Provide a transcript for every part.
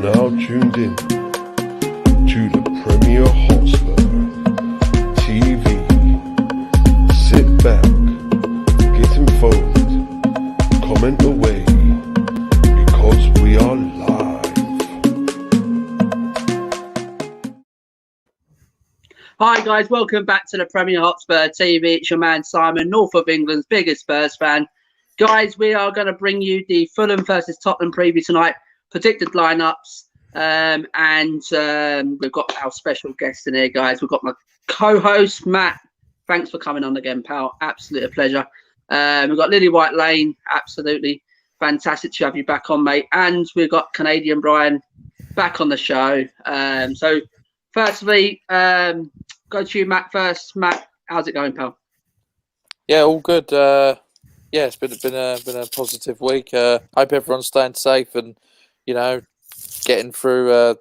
now tuned in to the Premier Hotspur TV. Sit back, get involved, comment away, because we are live. Hi guys, welcome back to the Premier Hotspur TV. It's your man Simon, North of England's biggest Spurs fan. Guys, we are going to bring you the Fulham versus Tottenham preview tonight, predicted lineups, and we've got our special guest in here, guys. We've got my co-host, Matt. Thanks for coming on again, pal. Absolute pleasure. We've got Lily White Lane. Absolutely fantastic to have you back on, mate. And we've got Canadian Brian back on the show. So, firstly, go to you, Matt, first. Matt, how's it going, pal? Yeah, all good. Yeah, it's been a positive week. Hope everyone's staying safe and, getting through,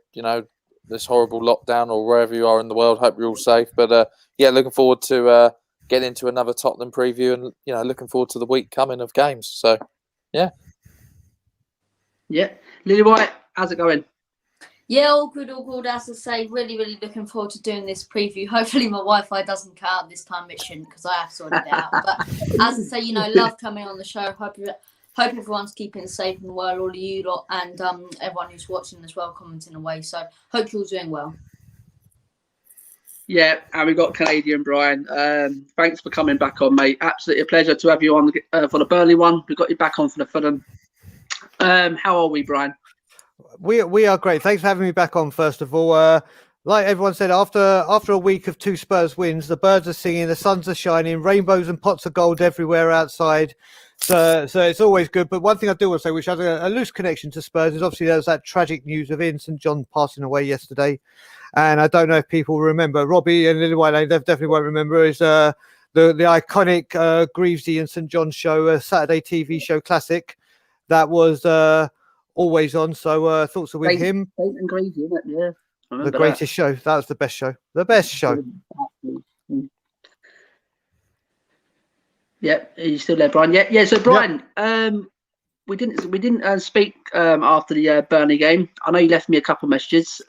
this horrible lockdown or wherever you are in the world. Hope you're all safe. But, looking forward to getting into another Tottenham preview and, looking forward to the week coming of games. So, yeah. Yeah. Lily White, how's it going? Yeah, all good. As I say, really looking forward to doing this preview. Hopefully my Wi-Fi doesn't cut out this time. It shouldn't, because I have sorted it out. But as I say, love coming on the show. Hope everyone's keeping safe and well, all of you lot, and everyone who's watching as well, commenting away. So hope you're all doing well. Yeah, and we've got Canadian Brian. Thanks for coming back on, mate. Absolutely a pleasure to have you on for the Burnley one. We've got you back on for the Fulham. How are we, Brian? We are great. Thanks for having me back on, first of all. Like everyone said, after a week of 2 Spurs wins, the birds are singing, the suns are shining, rainbows and pots of gold everywhere outside. So it's always good. But one thing I do want to say, which has a loose connection to Spurs, is obviously there was that tragic news of Ian St John passing away yesterday. And I don't know if people remember. Robbie and Lily White Lane definitely won't remember. Is the iconic Greavesy and St John show, a Saturday TV show classic that was always on. So thoughts are with him. And Greavesy, isn't it? Yeah. The greatest show. That was the best show. The best show. Yeah, are you still there, Brian? Yeah. So Brian, we didn't speak after the Burnley game. I know you left me a couple of messages.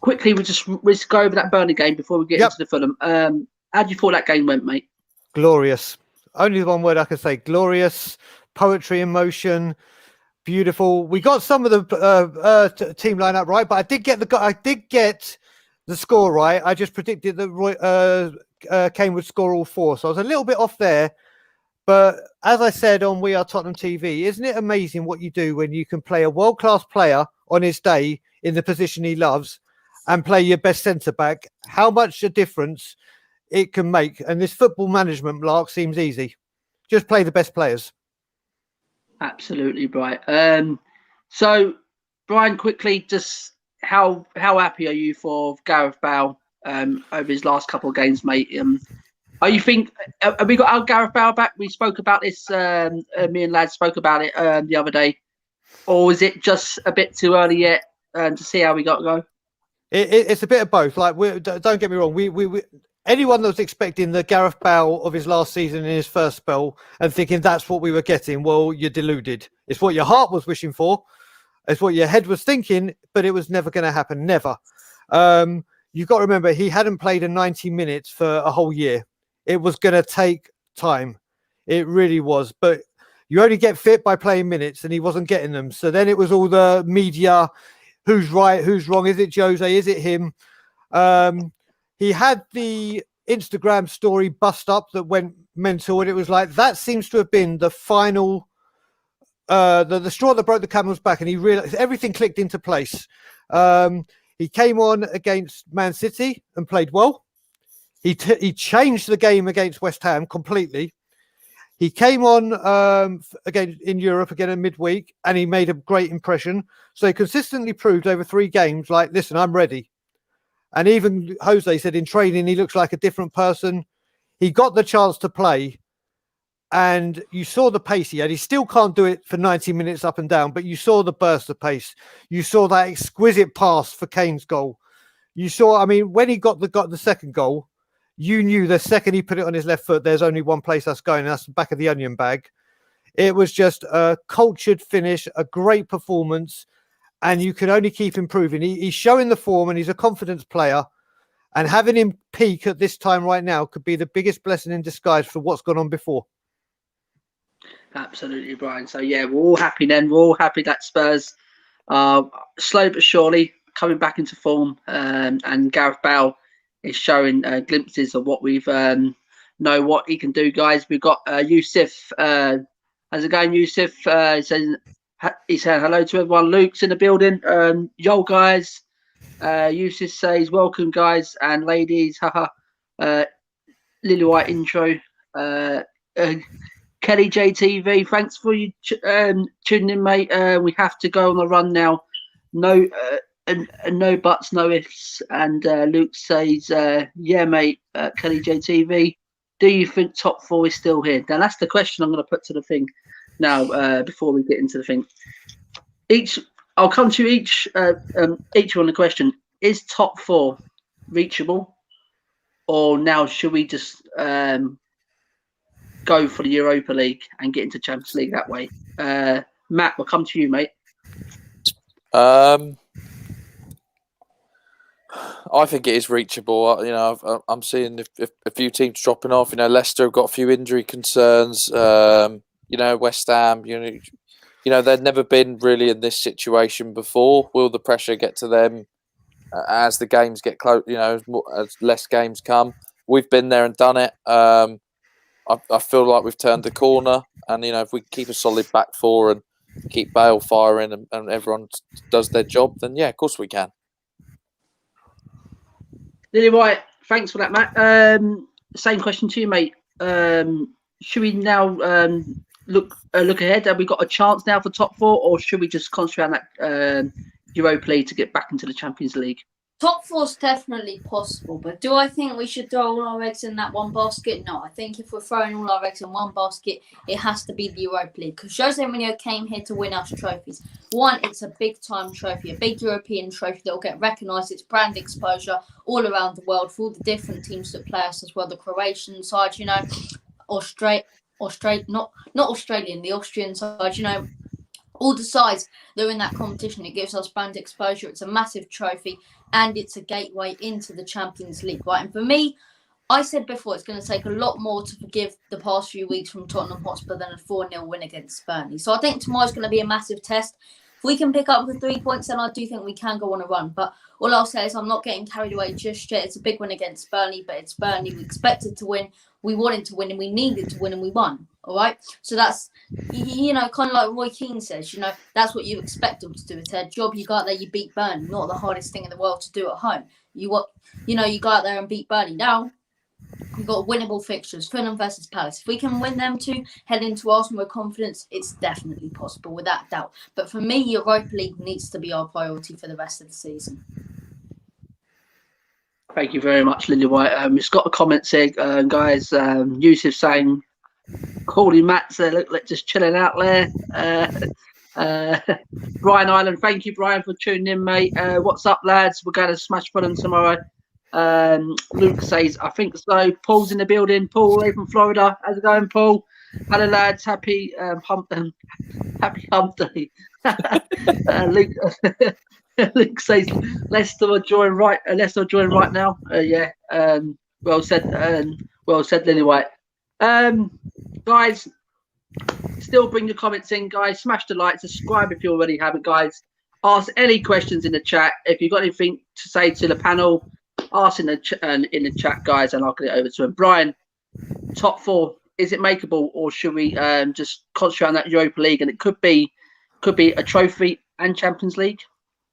Quickly, we'll just go over that Burnley game before we get into the Fulham. How do you thought that game went, mate? Glorious. Only the one word I can say. Glorious. Poetry in motion. Beautiful. We got some of the team lineup right, but I did get the score right. I just predicted that Kane would score all 4, so I was a little bit off there. But as I said on We Are Tottenham TV, isn't it amazing what you do when you can play a world-class player on his day in the position he loves and play your best centre-back? How much a difference it can make. And this football management lark seems easy. Just play the best players. Absolutely, Brian. So, Brian, quickly, just how happy are you for Gareth Bale over his last couple of games, mate? Are you think have we got our Gareth Bale back? We spoke about this. Me and lads spoke about it the other day, or is it just a bit too early yet to see how we got to go? It's a bit of both. Like, don't get me wrong. We anyone that was expecting the Gareth Bale of his last season in his first spell and thinking that's what we were getting, well, you're deluded. It's what your heart was wishing for. It's what your head was thinking, but it was never going to happen. Never. You've got to remember, he hadn't played in 90 minutes for a whole year. It was going to take time. It really was. But you only get fit by playing minutes, and he wasn't getting them. So then it was all the media. Who's right? Who's wrong? Is it Jose? Is it him? He had the Instagram story bust up that went mental, and it was like, that seems to have been the final, the straw that broke the camel's back, and he realized everything clicked into place. He came on against Man City and played well. He changed the game against West Ham completely. He came on again in Europe again at midweek, and he made a great impression. So he consistently proved over 3 games, like, listen, I'm ready. And even Jose said in training, he looks like a different person. He got the chance to play, and you saw the pace he had. He still can't do it for 90 minutes up and down, but you saw the burst of pace. You saw that exquisite pass for Kane's goal. You saw, I mean, when he got the second goal, you knew the second he put it on his left foot, there's only one place that's going, and that's the back of the onion bag. It was just a cultured finish, a great performance. and you can only keep improving. He's showing the form, and he's a confidence player. And having him peak at this time right now could be the biggest blessing in disguise for what's gone on before. Absolutely, Brian. So yeah, we're all happy then. We're all happy that Spurs are slow but surely coming back into form, and Gareth Bale is showing glimpses of what we've know what he can do, guys. We've got Yusuf. How's it going, Yusuf? He's saying hello to everyone. Luke's in the building. Yo, guys. Yusuf says welcome, guys and ladies. Haha. Lily White intro. Kelly JTV, thanks for you tuning in, mate. We have to go on the run now. No, no buts, no ifs. And Luke says, yeah, mate. Kelly JTV, do you think top 4 is still here? Now that's the question I'm going to put to the thing. Now, before we get into the thing, I'll come to each on the question: is top 4 reachable, or now should we just go for the Europa League and get into Champions League that way? Matt, we'll come to you, mate. I think it is reachable. You know, I'm seeing a few teams dropping off. You know, Leicester have got a few injury concerns. You know, West Ham. You know, they've never been really in this situation before. Will the pressure get to them as the games get close? You know, as less games come. We've been there and done it. I feel like we've turned the corner, and you know, if we keep a solid back 4 and keep Bale firing, and everyone does their job, then yeah, of course we can. Lily White, thanks for that, Matt. Same question to you, mate. Should we now look ahead? Have we got a chance now for top 4, or should we just concentrate on that Europa League to get back into the Champions League? Top 4's definitely possible, but do I think we should throw all our eggs in that one basket? No, I think if we're throwing all our eggs in one basket, it has to be the Europa League, because Jose Mourinho came here to win us trophies. One, it's a big-time trophy, a big European trophy that will get recognised, its brand exposure all around the world for all the different teams that play us as well. The Croatian side, you know, not Australian, the Austrian side, you know, all the sides that are in that competition. It gives us brand exposure. It's a massive trophy, and it's a gateway into the Champions League, right? And for me, I said before, it's going to take a lot more to forgive the past few weeks from Tottenham Hotspur than a 4-0 win against Burnley. So I think tomorrow's going to be a massive test. If we can pick up the 3 points, then I do think we can go on a run. But all I'll say is I'm not getting carried away just yet. It's a big win against Burnley, but it's Burnley. We expected to win. We wanted to win, and we needed to win, and we won. All right? So that's, you know, kind of like Roy Keane says, you know, that's what you expect them to do. It's their job. You go out there, you beat Burnley. Not the hardest thing in the world to do at home. You go out there and beat Burnley. Now, we've got winnable fixtures, Fulham versus Palace. If we can win them 2, head into Arsenal with confidence, it's definitely possible, without doubt. But for me, Europa League needs to be our priority for the rest of the season. Thank you very much, Lily White. It's got a comment saying, guys, Yusuf saying, calling Matt, look, just chilling out there. Brian Island, thank you, Brian, for tuning in, mate. What's up, lads? We're going to smash Fulham tomorrow. Luke says, I think so. Paul's in the building. Paul, away from Florida. How's it going, Paul? Hello, lads. Happy hump day. Luke says, Leicester are joining right now. Yeah. Well said. Well said, Lily White. Guys, still bring your comments in, guys. Smash the like, subscribe if you already haven't, guys. Ask any questions in the chat. If you've got anything to say to the panel, ask in the chat, guys, and I'll get it over to him. Brian, top 4, is it makeable, or should we just concentrate on that Europa League, and it could be a trophy and Champions League?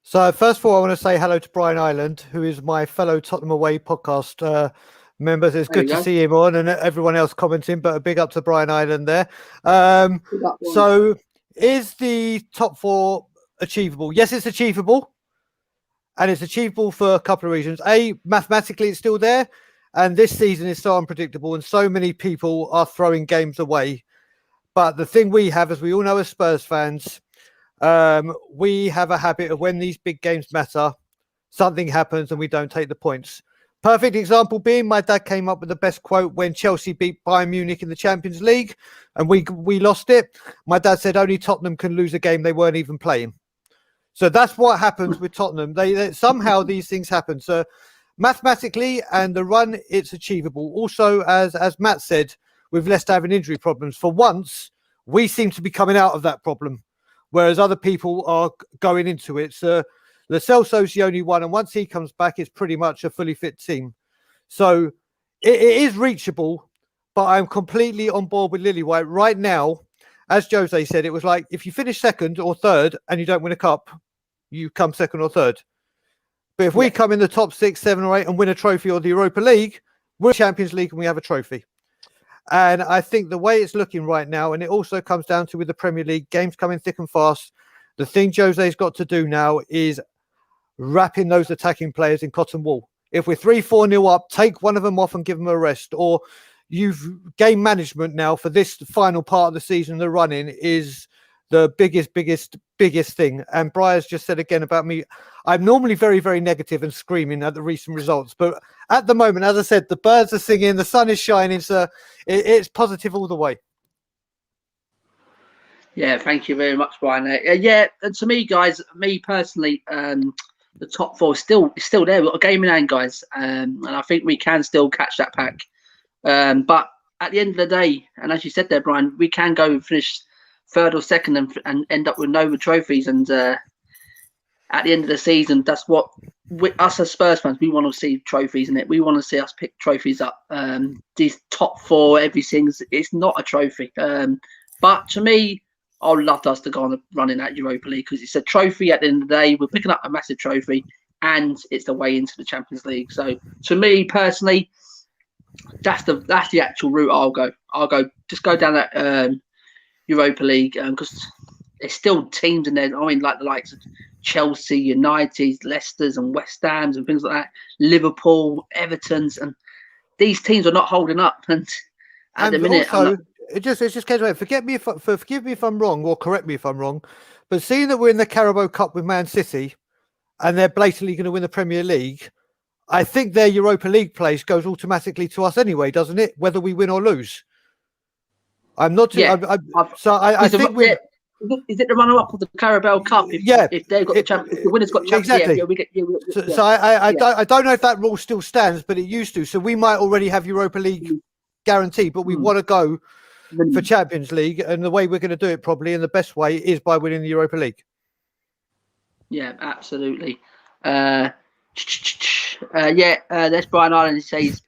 So first of all, I want to say hello to Brian Island, who is my fellow Tottenham Away podcast members. It's good to see him on, and everyone else commenting, but a big up to Brian Island there. So is the top 4 achievable? Yes, it's achievable. And it's achievable for a couple of reasons. A, mathematically, it's still there. And this season is so unpredictable, and so many people are throwing games away. But the thing we have, as we all know as Spurs fans, we have a habit of when these big games matter, something happens and we don't take the points. Perfect example being, my dad came up with the best quote when Chelsea beat Bayern Munich in the Champions League and we lost it. My dad said only Tottenham can lose a game they weren't even playing. So that's what happens with Tottenham. They somehow these things happen. So mathematically and the run, it's achievable. Also, as Matt said, with Leicester having injury problems, for once we seem to be coming out of that problem, whereas other people are going into it. So Lo Celso's the only one, and once he comes back, it's pretty much a fully fit team. So it is reachable, but I'm completely on board with Lillywhite right now. As Jose said, it was like if you finish second or third and you don't win a cup, you come second or third. But if we come in the top 6, 7 or 8 and win a trophy or the Europa League, we're Champions League and we have a trophy. And I think the way it's looking right now, and it also comes down to with the Premier League, games coming thick and fast, the thing Jose's got to do now is wrapping those attacking players in cotton wool. If we're 3-4-0 up, take one of them off and give them a rest. Or you've game management now for this final part of the season. The running is the biggest thing. And Briar's just said again about me, I'm normally very, very negative and screaming at the recent results. But at the moment, as I said, the birds are singing, the sun is shining. So it's positive all the way. Yeah, thank you very much, Brian. Yeah, and to me, guys, me personally, the top 4 is still there. We've got a game in hand, guys, and I think we can still catch that pack. But at the end of the day, and as you said there, Brian, we can go and finish third or second and end up with no trophies. And at the end of the season, that's what us as Spurs fans, we want to see trophies in it. We want to see us pick trophies up. These top 4, everything, it's not a trophy. But to me, I would love us to go on a run in that Europa League because it's a trophy at the end of the day. We're picking up a massive trophy and it's the way into the Champions League. So to me personally, that's the actual route I'll go. Just go down that Europa League because there's still teams in there. I mean, like the likes of Chelsea, United, Leicester's and West Ham's and things like that. Liverpool, Everton's, and these teams are not holding up. And at the minute, also, it just came to me. Forgive me if I'm wrong, or correct me if I'm wrong. But seeing that we're in the Carabao Cup with Man City, and they're blatantly going to win the Premier League, I think their Europa League place goes automatically to us anyway, doesn't it? Whether we win or lose. I'm not too. Yeah. I think we're. Is it the runner-up of the Carabao Cup? If they've got if the winner's got Champions exactly. League, So I don't know if that rule still stands, but it used to. So we might already have Europa League guaranteed, but we want to go for Champions League, and the way we're going to do it probably in the best way is by winning the Europa League. Yeah, absolutely. That's Brian Ireland. He says,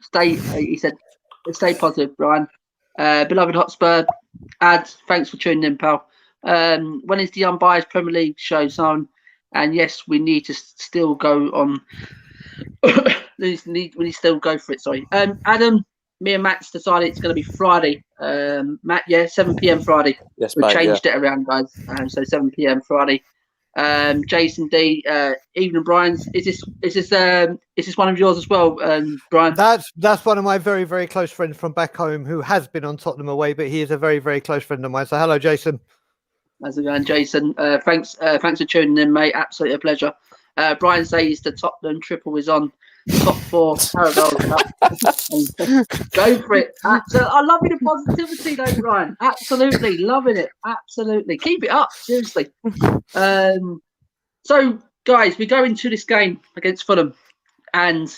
stay positive, Brian. Beloved Hotspur, thanks for tuning in, pal. When is the Unbiased Premier League show, son? And yes, we need to still go on. we need to still go for it. Sorry, Adam. Me and Matt's decided it's going to be Friday. Matt, 7 p.m. Friday. Yes, we mate, changed it around, guys. So 7 p.m. Friday. Jason D, evening, Brian. Is this one of yours as well, Brian? That's one of my very, very close friends from back home who has been on Tottenham away, but he is a very, very close friend of mine. So hello, Jason. How's it going, Jason? Thanks for tuning in, mate. Absolutely a pleasure. Brian says the Tottenham triple is on. Top 4 Carabao Cup. Go for it. I love the positivity though, Brian. Absolutely loving it. Absolutely. Keep it up. Seriously. So guys, we go into this game against Fulham. And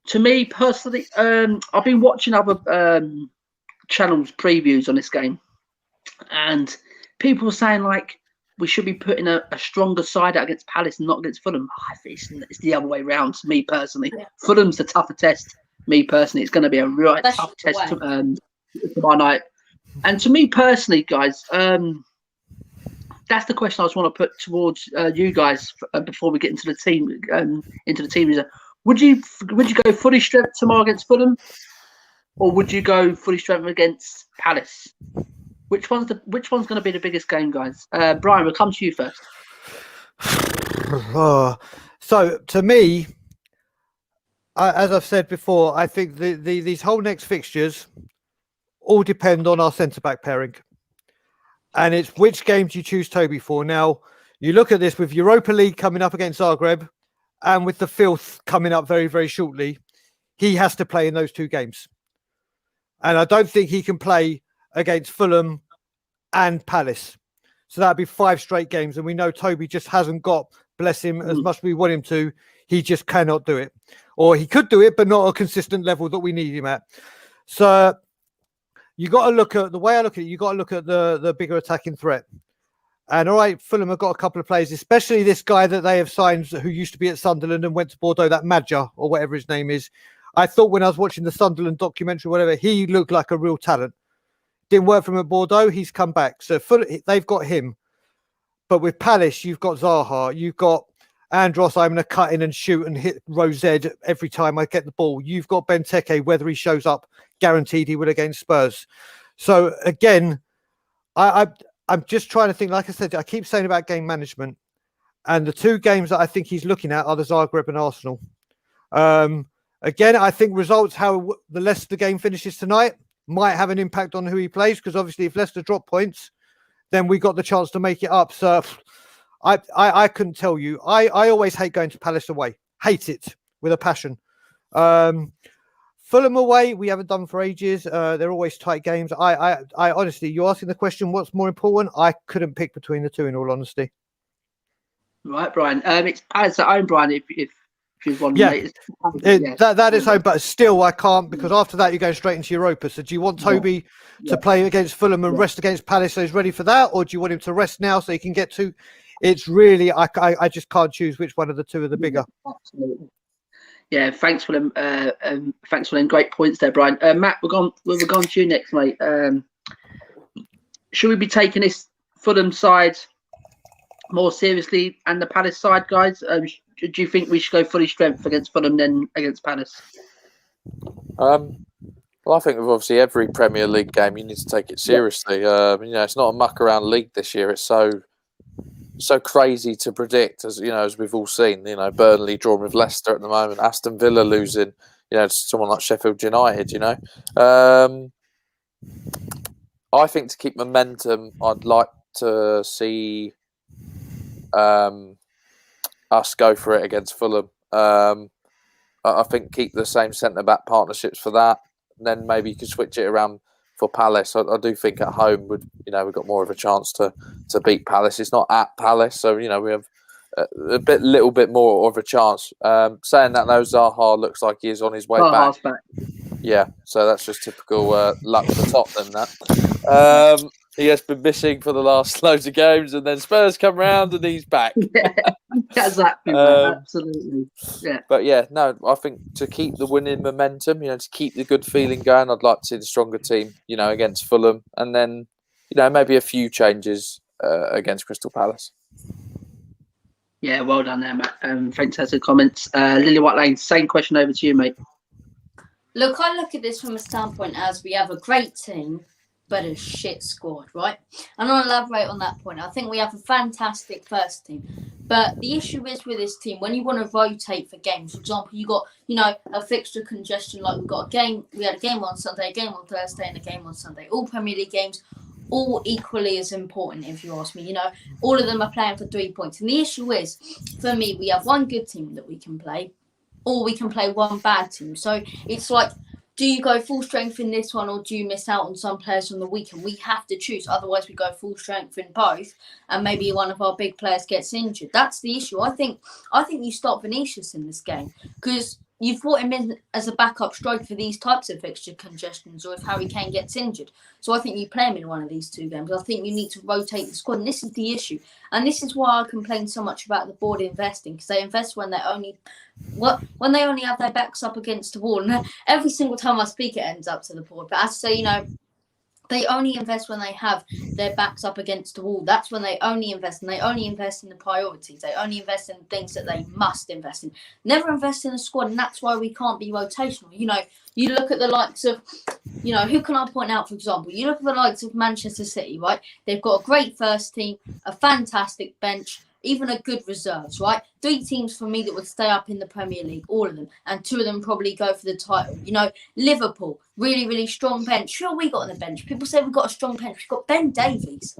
to me personally, I've been watching other channels previews on this game. And people were saying like we should be putting a stronger side out against Palace and not against Fulham. I think it's the other way around to me personally. Yeah. Fulham's the tougher test. Me personally, it's going to be a real tough test tomorrow night. And to me personally, guys, that's the question I just want to put towards you guys before we get into the team. Would you go fully strength tomorrow against Fulham, or would you go fully strength against Palace? Which one's going to be the biggest game, guys? Brian, we'll come to you first. So to me, as I've said before, I think these whole next fixtures all depend on our centre-back pairing. And it's which games you choose Toby for. Now, you look at this with Europa League coming up against Zagreb and with the Filth coming up very, very shortly, he has to play in those 2 games. And I don't think he can play against Fulham and Palace. So that'd be 5 straight games. And we know Toby just hasn't got, bless him, as much as we want him to. He just cannot do it. Or he could do it, but not a consistent level that we need him at. So you got to look at the way I look at it. You got to look at the bigger attacking threat. And all right, Fulham have got a couple of players, especially this guy that they have signed who used to be at Sunderland and went to Bordeaux, that Madja or whatever his name is. I thought when I was watching the Sunderland documentary, whatever, he looked like a real talent. Didn't work for him at Bordeaux. He's come back. So they've got him. But with Palace, you've got Zaha. You've got Andros. I'm going to cut in and shoot and hit Rosed every time I get the ball. You've got Benteke, whether he shows up, guaranteed he would against Spurs. So again, I'm just trying to think, like I said, I keep saying about game management. And the 2 games that I think he's looking at are the Zagreb and Arsenal. Again, I think results, how the Leicester game finishes tonight, might have an impact on who he plays, because obviously if Leicester drop points, then we got the chance to make it up. So I couldn't tell you. I always hate going to Palace away. Hate it with a passion. Fulham away, we haven't done for ages. They're always tight games. I honestly, you're asking the question, what's more important? I couldn't pick between the 2, in all honesty. Right, Brian. It's Palace at home, Brian, if you've won. Yeah, Yes. that is home, but still I can't, because after that you're going straight into Europa. So do you want Toby to play against Fulham and rest against Palace so he's ready for that, or do you want him to rest now so he can get to? It's really I just can't choose which one of the 2 are the bigger. Absolutely. Yeah, thanks for them. Thanks for them great points there, Brian. Matt, we're gone to you next, mate. Should we be taking this Fulham side more seriously and the Palace side, guys? Do you think we should go fully strength against Fulham then against Palace? Well, I think with obviously every Premier League game, you need to take it seriously. It's not a muck around league this year. It's so crazy to predict, as as we've all seen. Burnley drawing with Leicester at the moment, Aston Villa losing, to someone like Sheffield United. I think to keep momentum, I'd like to see us go for it against Fulham. I think keep the same centre-back partnerships for that. And then maybe you can switch it around for Palace. I do think at home we've got more of a chance to beat Palace. It's not at Palace, so we have a little bit more of a chance. Saying that, though, Zaha looks like he is on his way back. Yeah, so that's just typical luck for Tottenham. That he has been missing for the last loads of games, and then Spurs come round and he's back. Exactly, absolutely. Yeah. But yeah, no, I think to keep the winning momentum, to keep the good feeling going, I'd like to see the stronger team, against Fulham, and then maybe a few changes against Crystal Palace. Yeah, well done there, Matt. Fantastic comments. Lily White Lane, same question over to you, mate. Look, I look at this from a standpoint as we have a great team, but a shit squad, right? And I'll elaborate on that point. I think we have a fantastic first team. But the issue is with this team, when you want to rotate for games, for example, you got, a fixture congestion, like we had a game on Sunday, a game on Thursday, and a game on Sunday. All Premier League games, all equally as important, if you ask me. All of them are playing for 3 points. And the issue is, for me, we have one good team that we can play, or we can play one bad team. So it's like, do you go full strength in this one, or do you miss out on some players from the weekend? We have to choose. Otherwise, we go full strength in both, and maybe one of our big players gets injured. That's the issue. I think you start Vinicius in this game, because you've brought him in as a backup striker for these types of fixture congestions, or if Harry Kane gets injured. So I think you play him in one of these 2 games. I think you need to rotate the squad, and this is the issue. And this is why I complain so much about the board investing, because they invest when they only have their backs up against the wall. And every single time I speak, it ends up to the board. But as I say, they only invest when they have their backs up against the wall. That's when they only invest, and they only invest in the priorities. They only invest in things that they must invest in. Never invest in a squad, and that's why we can't be rotational. You look at the likes of, who can I point out, for example? You look at the likes of Manchester City, right? They've got a great first team, a fantastic bench, even a good reserves, right? 3 teams for me that would stay up in the Premier League, all of them, and 2 of them probably go for the title. Liverpool, really, really strong bench. Sure, we got on the bench. People say we've got a strong bench. We've got Ben Davies.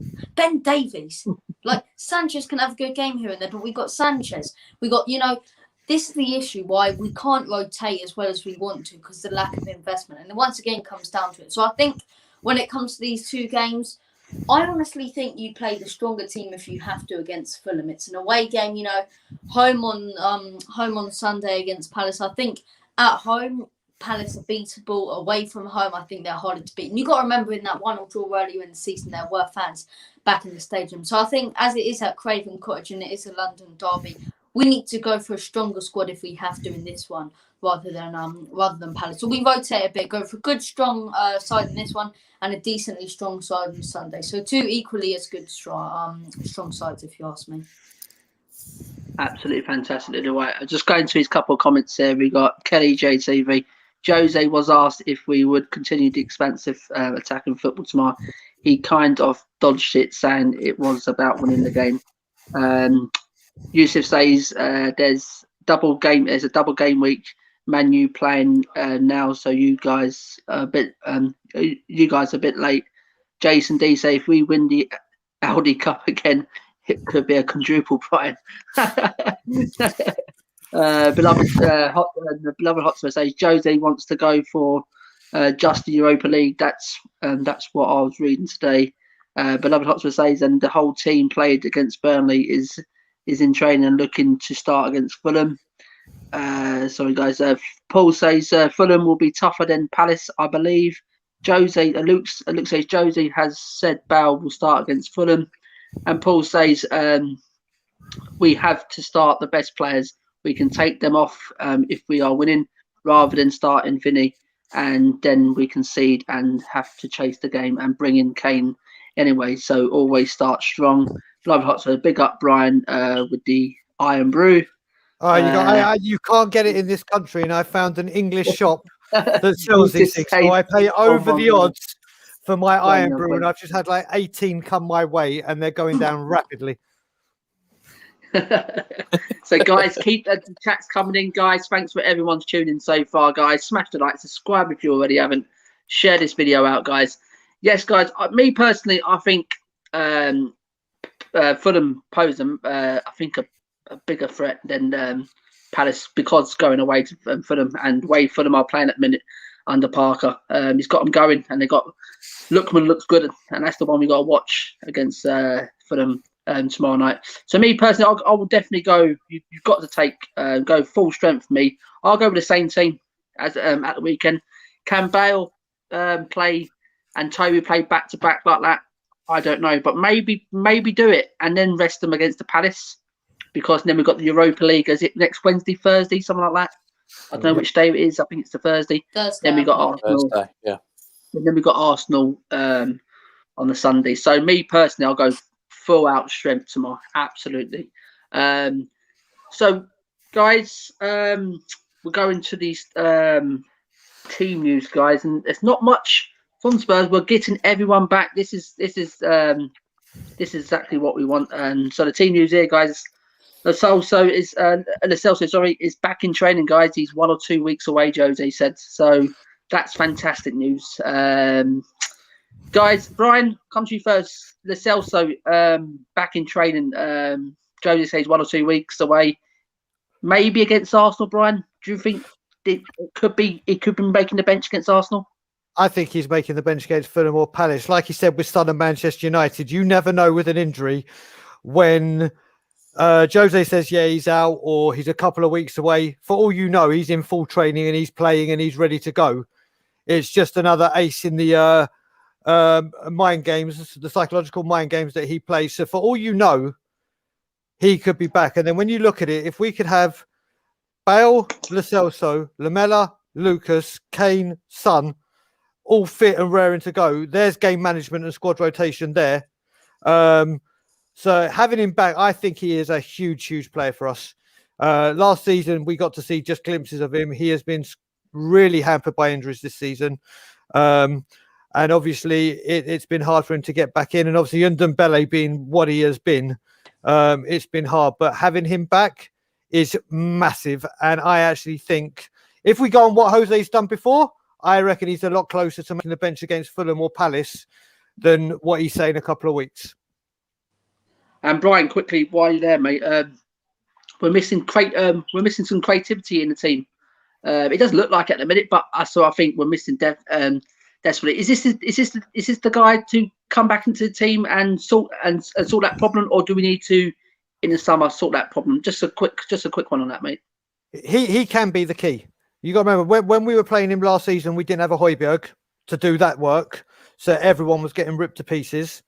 Like, Sanchez can have a good game here and there, but we've got Sanchez. We got, this is the issue why we can't rotate as well as we want to, because the lack of investment. And once again comes down to it. So I think when it comes to these 2 games, I honestly think you play the stronger team if you have to against Fulham. It's an away game, home on Sunday against Palace. I think at home Palace are beatable. Away from home, I think they're harder to beat. And you've got to remember in that 1-1 draw earlier in the season, there were fans back in the stadium. So I think as it is at Craven Cottage and it is a London derby, we need to go for a stronger squad if we have to in this one, rather than Palace. So we rotate a bit, go for a good strong side in this one and a decently strong side on Sunday. So 2 equally as good strong sides, if you ask me. Absolutely fantastic. Right. Just going to his couple of comments there. We got Kelly JTV. Jose was asked if we would continue the expansive attacking football tomorrow. He kind of dodged it, saying it was about winning the game. Yusuf says there's a double game week. Man U playing now, so you guys are a bit late. Jason D say if we win the Audi Cup again, it could be a quadruple Brian. Beloved Hotspur says Jose wants to go for just the Europa League. That's what I was reading today. Beloved Hotspur says, and the whole team played against Burnley is in training and looking to start against Fulham. Sorry guys. Paul says Fulham will be tougher than Palace, I believe. Luke says Jose has said Bale will start against Fulham, and Paul says we have to start the best players. We can take them off if we are winning, rather than starting Vinny, and then we concede and have to chase the game and bring in Kane anyway. So always start strong. Love Hotspur, big up Brian with the Iron Brew. You can't get it in this country, and I found an English shop that sells these things. So I pay over the odds for my Iron Brew, and I've just had like 18 come my way, and they're going down rapidly. So guys, keep the chats coming in, guys. Thanks for everyone's tuning so far, guys. Smash the like, subscribe if you already haven't. Share this video out, guys. Yes, guys. Me personally, I think Fulham pose them. I think a bigger threat than Palace, because going away to Fulham, and way Fulham are playing at the minute under Parker. He's got them going, and they got Lookman looks good, and that's the one we got to watch against Fulham tomorrow night. So me personally, I will definitely go. You've got to go full strength for me. I'll go with the same team as at the weekend. Can Bale play and Toby play back to back like that? I don't know, but maybe do it and then rest them against the Palace, because then we've got the Europa League. Is it next Wednesday, Thursday, something like that? I don't know which day it is. I think it's the Thursday. Then we got Arsenal. Thursday, yeah. And then we got Arsenal on the Sunday. So me personally, I'll go full out strength tomorrow. Absolutely. So guys, we're going to these team news, guys, and there's not much from Spurs. We're getting everyone back. This is exactly what we want. And so the team news here, guys. Lo Celso is back in training, guys. He's 1 or 2 weeks away, Jose said. So that's fantastic news. Guys, Brian, come to you first. Lo Celso back in training. Jose says 1 or 2 weeks away. Maybe against Arsenal, Brian. Do you think it could be making the bench against Arsenal? I think he's making the bench against Fulham or Palace. Like he said with Sun and Manchester United, you never know with an injury when Jose says, yeah, he's out or he's a couple of weeks away. For all you know, he's in full training and he's playing and he's ready to go. It's just another ace in the mind games, the psychological mind games that he plays. So for all you know, he could be back. And then when you look at it, if we could have Bale, Lo Celso, Lamela, Lucas, Kane, Son, all fit and raring to go, there's game management and squad rotation there. So having him back, I think he is a huge player for us. Last season, we got to see just glimpses of him. He has been really hampered by injuries this season. And obviously, it's been hard for him to get back in. And obviously, Ndombele being what he has been, it's been hard. But having him back is massive. And I actually think if we go on what Jose's done before, I reckon he's a lot closer to making the bench against Fulham or Palace than what he's saying in a couple of weeks. And Brian, quickly, while you're there, mate, we're missing some creativity in the team. It doesn't look like it at the minute, but I think we're missing depth desperately. Is this the guy to come back into the team and sort that problem, or do we need to in the summer sort that problem? Just a quick one on that, mate. He can be the key. You got to remember when we were playing him last season, we didn't have a Højbjerg to do that work, so everyone was getting ripped to pieces.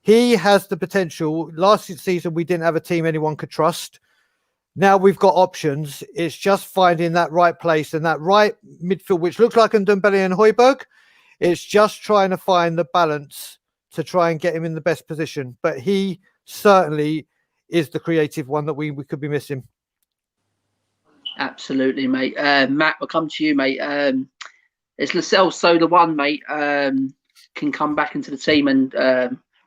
He has the potential. Last season we didn't have a team anyone could trust. Now we've got options. It's just finding that right place and that right midfield, which looks like Ndombele and Højbjerg. It's just trying to find the balance to try and get him in the best position. But he certainly is the creative one that we could be missing. Absolutely, mate. Matt, we'll come to you, mate. Is Lo Celso the one, mate? Can come back into the team and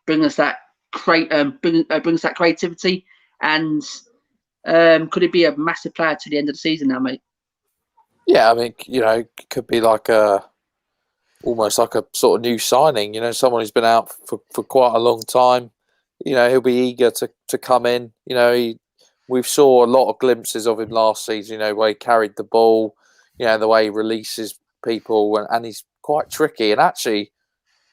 bring us that creativity, and could it be a massive player to the end of the season now, mate? Yeah, I mean, it could be like almost like a sort of new signing. Someone who's been out for quite a long time. He'll be eager to come in. We've saw a lot of glimpses of him last season. Where he carried the ball. The way he releases people, and he's quite tricky. And actually,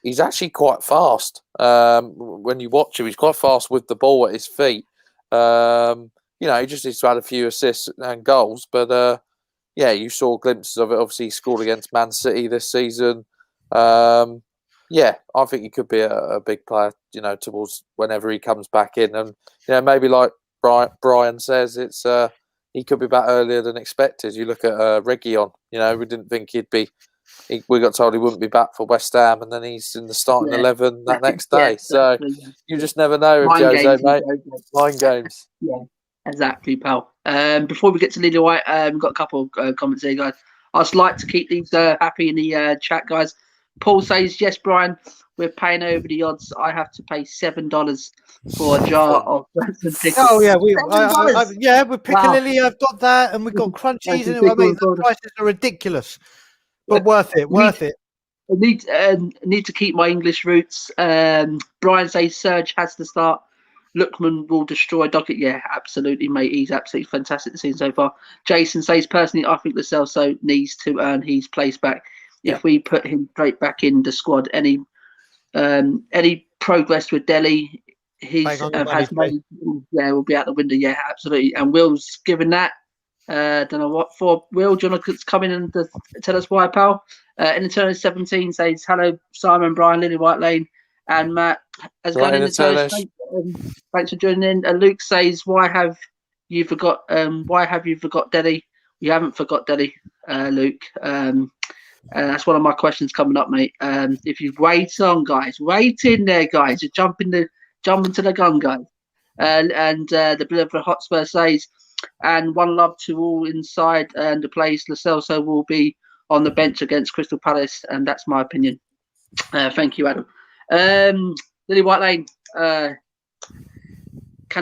he's actually quite fast. When you watch him, he's quite fast with the ball at his feet. He just needs to add a few assists and goals. But you saw glimpses of it. Obviously, he scored against Man City this season. I think he could be a big player, towards whenever he comes back in. And, maybe like Brian says, it's he could be back earlier than expected. You look at Reguilon, we didn't think we got told he wouldn't be back for West Ham, and then he's in the starting 11 that next day. Exactly, so you just never know with Jose, mate. Mind games. Yeah, exactly, pal. Before we get to Lily White, we've got a couple of comments here, guys. I'd just like to keep these happy in the chat, guys. Paul says, yes, Brian, we're paying over the odds. I have to pay $7 for a jar of tickets. Oh yeah, with Piccadilly, I've got that, and we've got crunchies in it. I mean, the prices are ridiculous, but worth it. I need to keep my English roots. Brian says Serge has to start. Lookman will destroy Doggett. Yeah, absolutely, mate. He's absolutely fantastic this season so far. Jason says, personally, I think Lo Celso needs to earn his place back. If we put him straight back in the squad, any progress with Delhi, will be out the window. Yeah, absolutely. And Will's given that. Don't know what for. Will, do you want to come in and tell us why, pal? In turn 17 says, hello, Simon, Brian, Lily White Lane, and Matt. As going in the turn, thanks for joining in. Luke says, why have you forgot Delhi? You haven't forgot Delhi, Luke. That's one of my questions coming up, mate. If you wait on, guys, wait in there, guys. You're jumping to the gun, guys. And the Liverpool Hotspur says, and one love to all inside and the place. Lo Celso will be on the bench against Crystal Palace, and that's my opinion. Thank you, Adam. Lily White Lane, can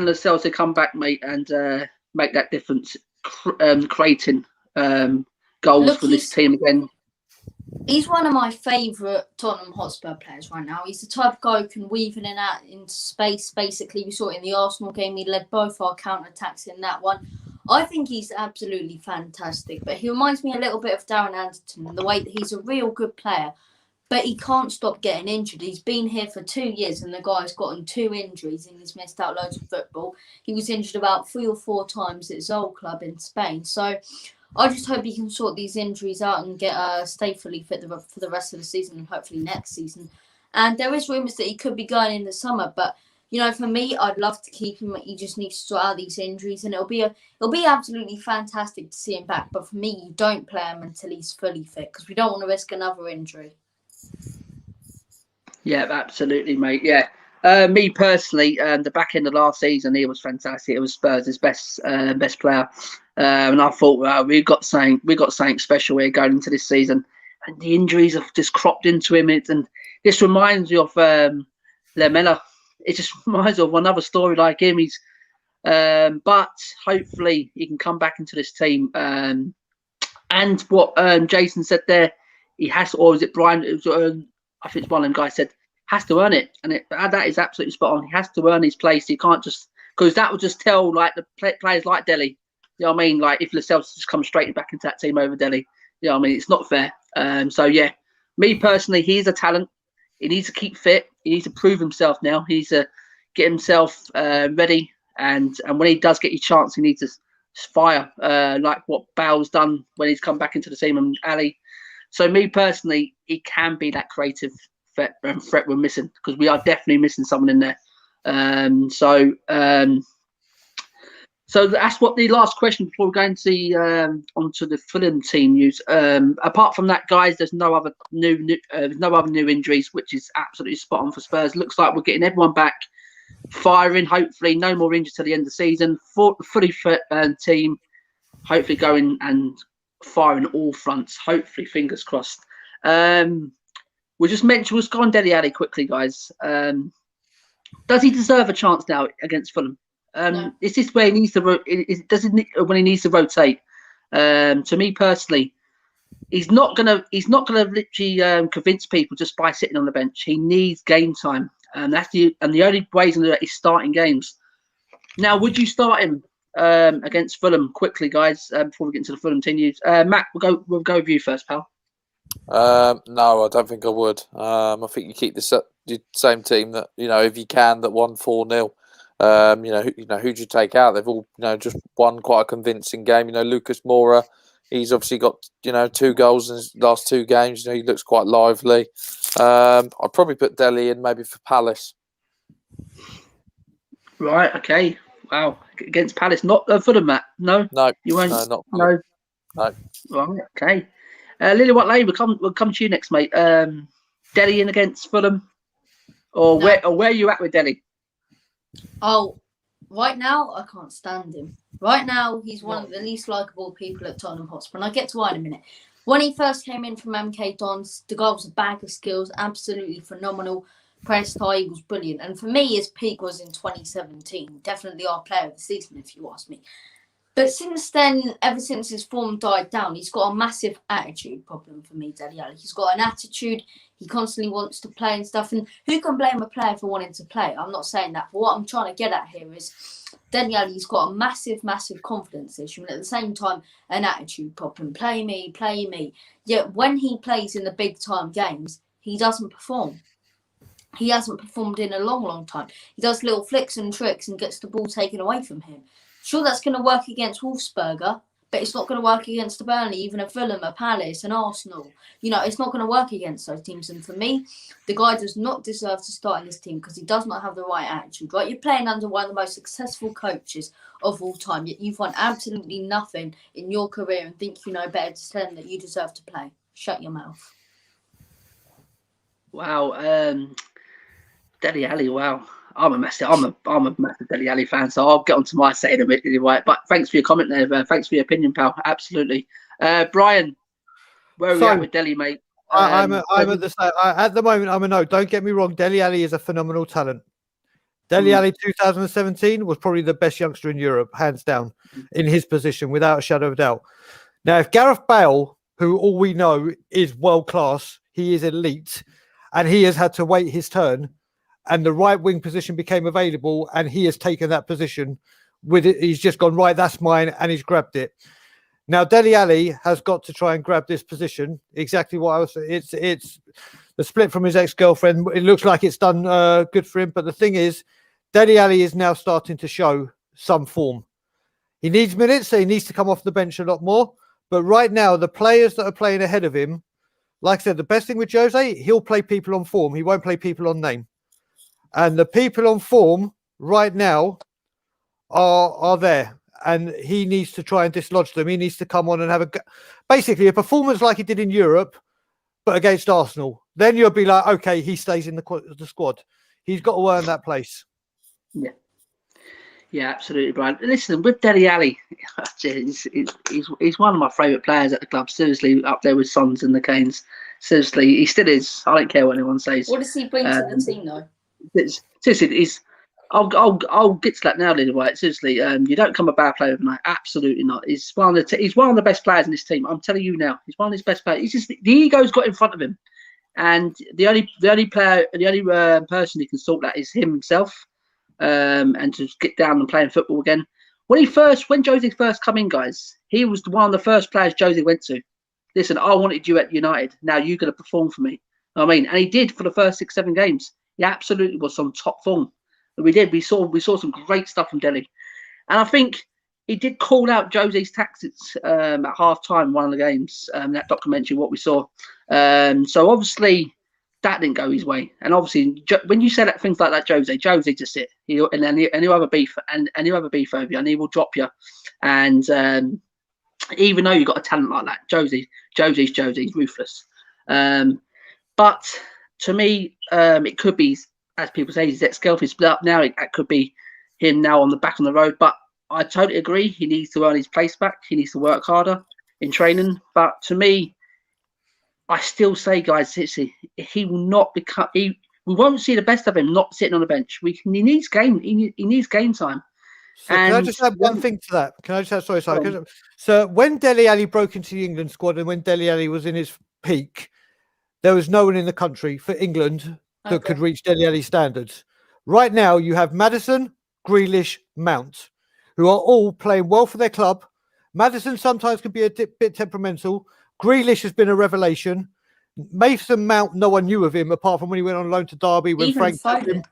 Lo Celso come back, mate, and make that difference, creating goals for this team again? He's one of my favourite Tottenham Hotspur players right now. He's the type of guy who can weave in and out into space. Basically, we saw it in the Arsenal game. He led both our counter-attacks in that one. I think he's absolutely fantastic. But he reminds me a little bit of Darren Anderton in the way that he's a real good player. But he can't stop getting injured. He's been here for 2 years and the guy's gotten 2 injuries and he's missed out loads of football. He was injured about 3 or 4 times at his old club in Spain. So I just hope he can sort these injuries out and stay fully fit for the rest of the season and hopefully next season. And there is rumours that he could be going in the summer, but for me, I'd love to keep him. He just needs to sort out these injuries, and it'll be absolutely fantastic to see him back. But for me, you don't play him until he's fully fit because we don't want to risk another injury. Yeah, absolutely, mate. Yeah. Me personally, the back end of last season, he was fantastic. It was Spurs' best player, and I thought, well, we've got something special here going into this season. And the injuries have just cropped into him, and this reminds me of Lamela. It just reminds me of another story like him. But hopefully he can come back into this team. And what Jason said there, he has, or was it Brian? I think it's one of them guys said, has to earn it, and that is absolutely spot on. He has to earn his place. He can't just, because that will just tell like the players like Delhi. You know what I mean? Like if Lo Celso just comes straight back into that team over Delhi, you know what I mean? It's not fair. So yeah, Me personally, he's a talent. He needs to keep fit. He needs to prove himself now. He needs to get himself ready. And when he does get his chance, he needs to fire like what Bale's done when he's come back into the team and Ali. So me personally, he can be that creative threat we're missing, because we are definitely missing someone in there. So that's what the last question before we go into onto the Fulham team news. Apart from that, guys, there's no other new injuries, which is absolutely spot on for Spurs. Looks like we're getting everyone back, firing. Hopefully, no more injuries till the end of the season. Fully fit team, hopefully going and firing all fronts. Hopefully, fingers crossed. We'll go on Dele Alli quickly, guys. Does he deserve a chance now against Fulham? No. Is this where he needs to? When he needs to rotate? To me personally, he's not gonna literally convince people just by sitting on the bench. He needs game time, and the only way he's gonna do that is starting games. Now, would you start him against Fulham quickly, guys? Before we get into the Fulham team news, Matt, we'll go with you first, pal. No, I don't think I would. I think you keep the same team that, if you can, that won 4-0. Who'd you take out? They've all, just won quite a convincing game. Lucas Moura, he's obviously got, 2 goals in his last 2 games. He looks quite lively. I'd probably put Dele in maybe for Palace. Right. Okay. Wow. Against Palace, not Fulham, Matt. No. You won't. No, not Fulham. No. Right. Okay. Lily White Lane, we'll come to you next, mate. Dele in against Fulham, or No. where are you at with Dele? Oh, right now, I can't stand him. Right now, he's one of the least likeable people at Tottenham Hotspur, and I'll get to why in a minute. When he first came in from MK Dons, the guy was a bag of skills, absolutely phenomenal. Pressed high, he was brilliant. And for me, his peak was in 2017. Definitely our player of the season, if you ask me. But since then, ever since his form died down, he's got a massive attitude problem for me, Dele Alli. He's got an attitude. He constantly wants to play and stuff. And who can blame a player for wanting to play? I'm not saying that. But what I'm trying to get at here is Dele Alli's got a massive, massive confidence issue. And at the same time, an attitude problem. Play me, play me. Yet when he plays in the big-time games, he doesn't perform. He hasn't performed in a long, long time. He does little flicks and tricks and gets the ball taken away from him. Sure, that's going to work against Wolfsburger, but it's not going to work against a Burnley, even a Fulham, a Palace, an Arsenal. It's not going to work against those teams. And for me, the guy does not deserve to start in this team because he does not have the right attitude, right? You're playing under one of the most successful coaches of all time, yet you've won absolutely nothing in your career and think you know better to tell him that you deserve to play. Shut your mouth. Wow. Dele Alli, wow. I'm a massive Dele Alli fan, so I'll get onto my say in a minute, right? But thanks for your comment there. Thanks for your opinion, pal. Absolutely. Brian, where are we at with Dele, mate? I'm at the same. At the moment, I'm a no. Don't get me wrong. Dele Alli is a phenomenal talent. Dele Alli 2017 was probably the best youngster in Europe, hands down, in his position, without a shadow of a doubt. Now, if Gareth Bale, who all we know is world class, he is elite, and he has had to wait his turn, and the right wing position became available, and he has taken that position with it. He's just gone, right, that's mine, and he's grabbed it. Now, Dele Alli has got to try and grab this position. Exactly what I was saying. It's the split from his ex-girlfriend. It looks like it's done good for him. But the thing is, Dele Alli is now starting to show some form. He needs minutes, so he needs to come off the bench a lot more. But right now, the players that are playing ahead of him, like I said, the best thing with Jose, he'll play people on form. He won't play people on name. And the people on form right now are there. And he needs to try and dislodge them. He needs to come on and have basically a performance like he did in Europe, but against Arsenal. Then you'll be like, okay, he stays in the squad. He's got to earn that place. Yeah, absolutely, Brian. Listen, with Dele Alli, he's one of my favourite players at the club. Seriously, up there with Sons and the Canes. Seriously, he still is. I don't care what anyone says. What does he bring to the team, though? Seriously, I'll get to that now, Lily White. Seriously, you don't come a bad player overnight. Absolutely not. He's one of the best players in this team. I'm telling you now, he's one of his best players. He's just the ego's got in front of him, and the only person who can sort that is himself. And to get down and playing football again. When Jose first come in, guys, he was one of the first players Jose went to. listen, I wanted you at United. Now you're going to perform for me. I mean, and he did for the first 6-7 games. He absolutely was on top form. We did. We saw some great stuff from Dele. And I think he did call out Jose's tactics at half time, one of the games, that documentary, what we saw. So obviously that didn't go his way. And obviously when you say that things like that, Jose just sit. He'll have a beef and he'll have a beef over you and he will drop you. And even though you've got a talent like that, Jose's ruthless. But to me, it could be, as people say, he's ex-girlfriend split up now. It could be him now on the road. But I totally agree. He needs to earn his place back. He needs to work harder in training. But to me, I still say, guys, he will not become. We won't see the best of him not sitting on the bench. He needs game. He needs game time. So can I just add one thing to that? Can I just add, sorry. So when Dele Alli broke into the England squad and when Dele Alli was in his peak, there was no one in the country for England that could reach Dele Alli standards. Right now, you have Maddison, Grealish, Mount, who are all playing well for their club. Maddison sometimes can be a bit temperamental. Grealish has been a revelation. Mason Mount, no one knew of him apart from when he went on loan to Derby when Frank took him.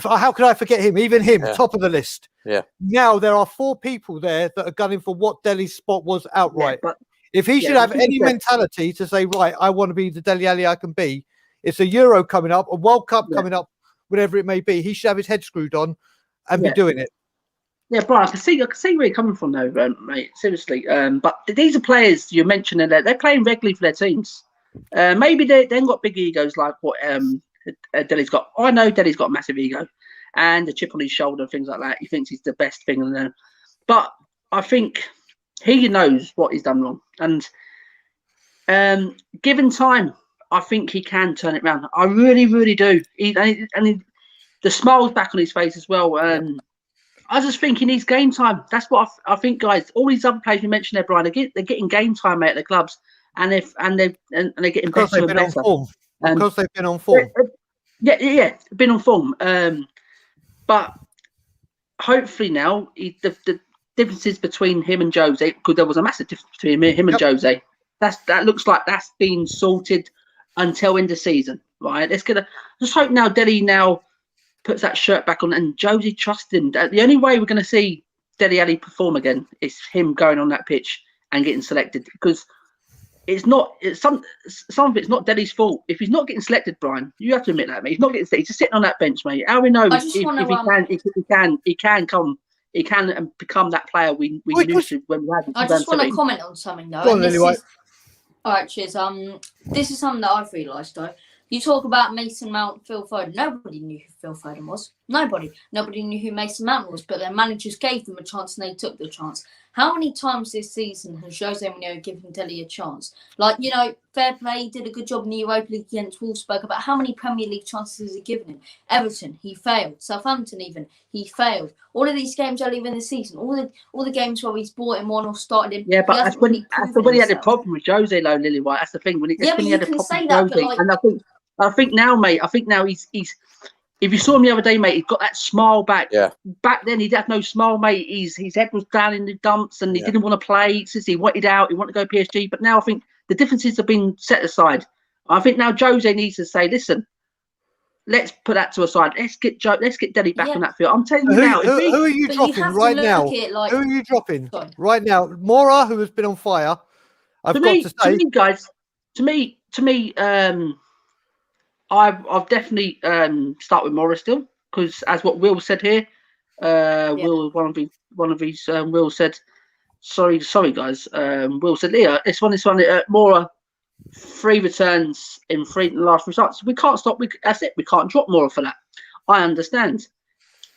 How could I forget him? Even him, top of the list. Yeah. Now there are 4 people there that are gunning for what Dele's spot was outright. Yeah, but if he should have any mentality to say, right, I want to be the Dele Alli I can be, it's a Euro coming up, a World Cup coming up, whatever it may be. He should have his head screwed on and be doing it. Yeah, Brian, I can see where you're coming from, though, mate. Seriously, but these are players you're mentioning that they're playing regularly for their teams. Maybe they ain't got big egos like what Dele's got. I know Dele's got a massive ego and a chip on his shoulder, things like that. He thinks he's the best thing in there, but I think he knows what he's done wrong, and given time, I think he can turn it around. I really, really do. The smile's back on his face as well. I just think he needs game time. That's what I think, guys. All these other players you mentioned there, Brian, they're getting game time, mate, at the clubs, and they're getting better and better. Because they've been on form. Yeah, been on form. But hopefully now the differences between him and Jose, because there was a massive difference between him and Jose. That looks like that's been sorted until end of season, right? Just hope now Dele now puts that shirt back on and Jose trusts him. The only way we're going to see Dele Alli perform again is him going on that pitch and getting selected, because some of it's not Dele's fault. If he's not getting selected, Brian, you have to admit that, mate. He's not getting selected. He's just sitting on that bench, mate. How we know he can become that player we knew to when we had. I just want to comment on something though. All right, cheers. This is something that I've realised though. You talk about Mason Mount, Phil Foden. Nobody knew who Phil Foden was. Nobody knew who Mason Mount was, but their managers gave them a chance and they took the chance. How many times this season has Jose Mourinho given Dele a chance? Like, fair play, he did a good job in the Europa League against Wolfsburg, but how many Premier League chances has he given him? Everton, he failed. Southampton even, he failed. All of these games earlier in the season, all the games where he's brought him on or started him. Yeah, but that's when he had a problem with Jose, though, Lily White. That's the thing. When he had a problem with Jose. And I think now, mate, he's if you saw him the other day, mate, he's got that smile back. Yeah. Back then, he had no smile, mate. His head was down in the dumps and he didn't want to play. Since he wanted out, he wanted to go PSG. But now I think the differences have been set aside. I think now Jose needs to say, listen, let's put that to a side. Let's get Dele back on that field. I'm telling you now. Who are you dropping right now? Who are you dropping right now? Mora, who has been on fire. To me, guys, I've definitely start with Morris still, because as what Will said here, Will one of his Will said, sorry guys, Will said, yeah, this one, Mora 3 returns in 3 last results. We can't stop. That's it. We can't drop Mora for that. I understand,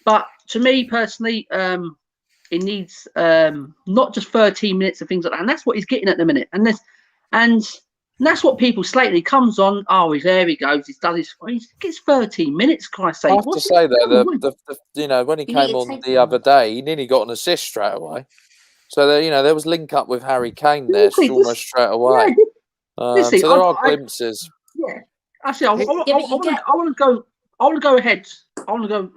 but to me personally, it needs not just 13 minutes and things like that, and that's what he's getting at the minute, and that's what people slate. He comes on. Oh, there he goes. He's done his. He gets 13 minutes. Christ's sake! I have to say that when he came on the other day, he nearly got an assist straight away. So there was link up with Harry Kane there almost straight away. So there are glimpses. Yeah, actually, I want to go ahead. I want to go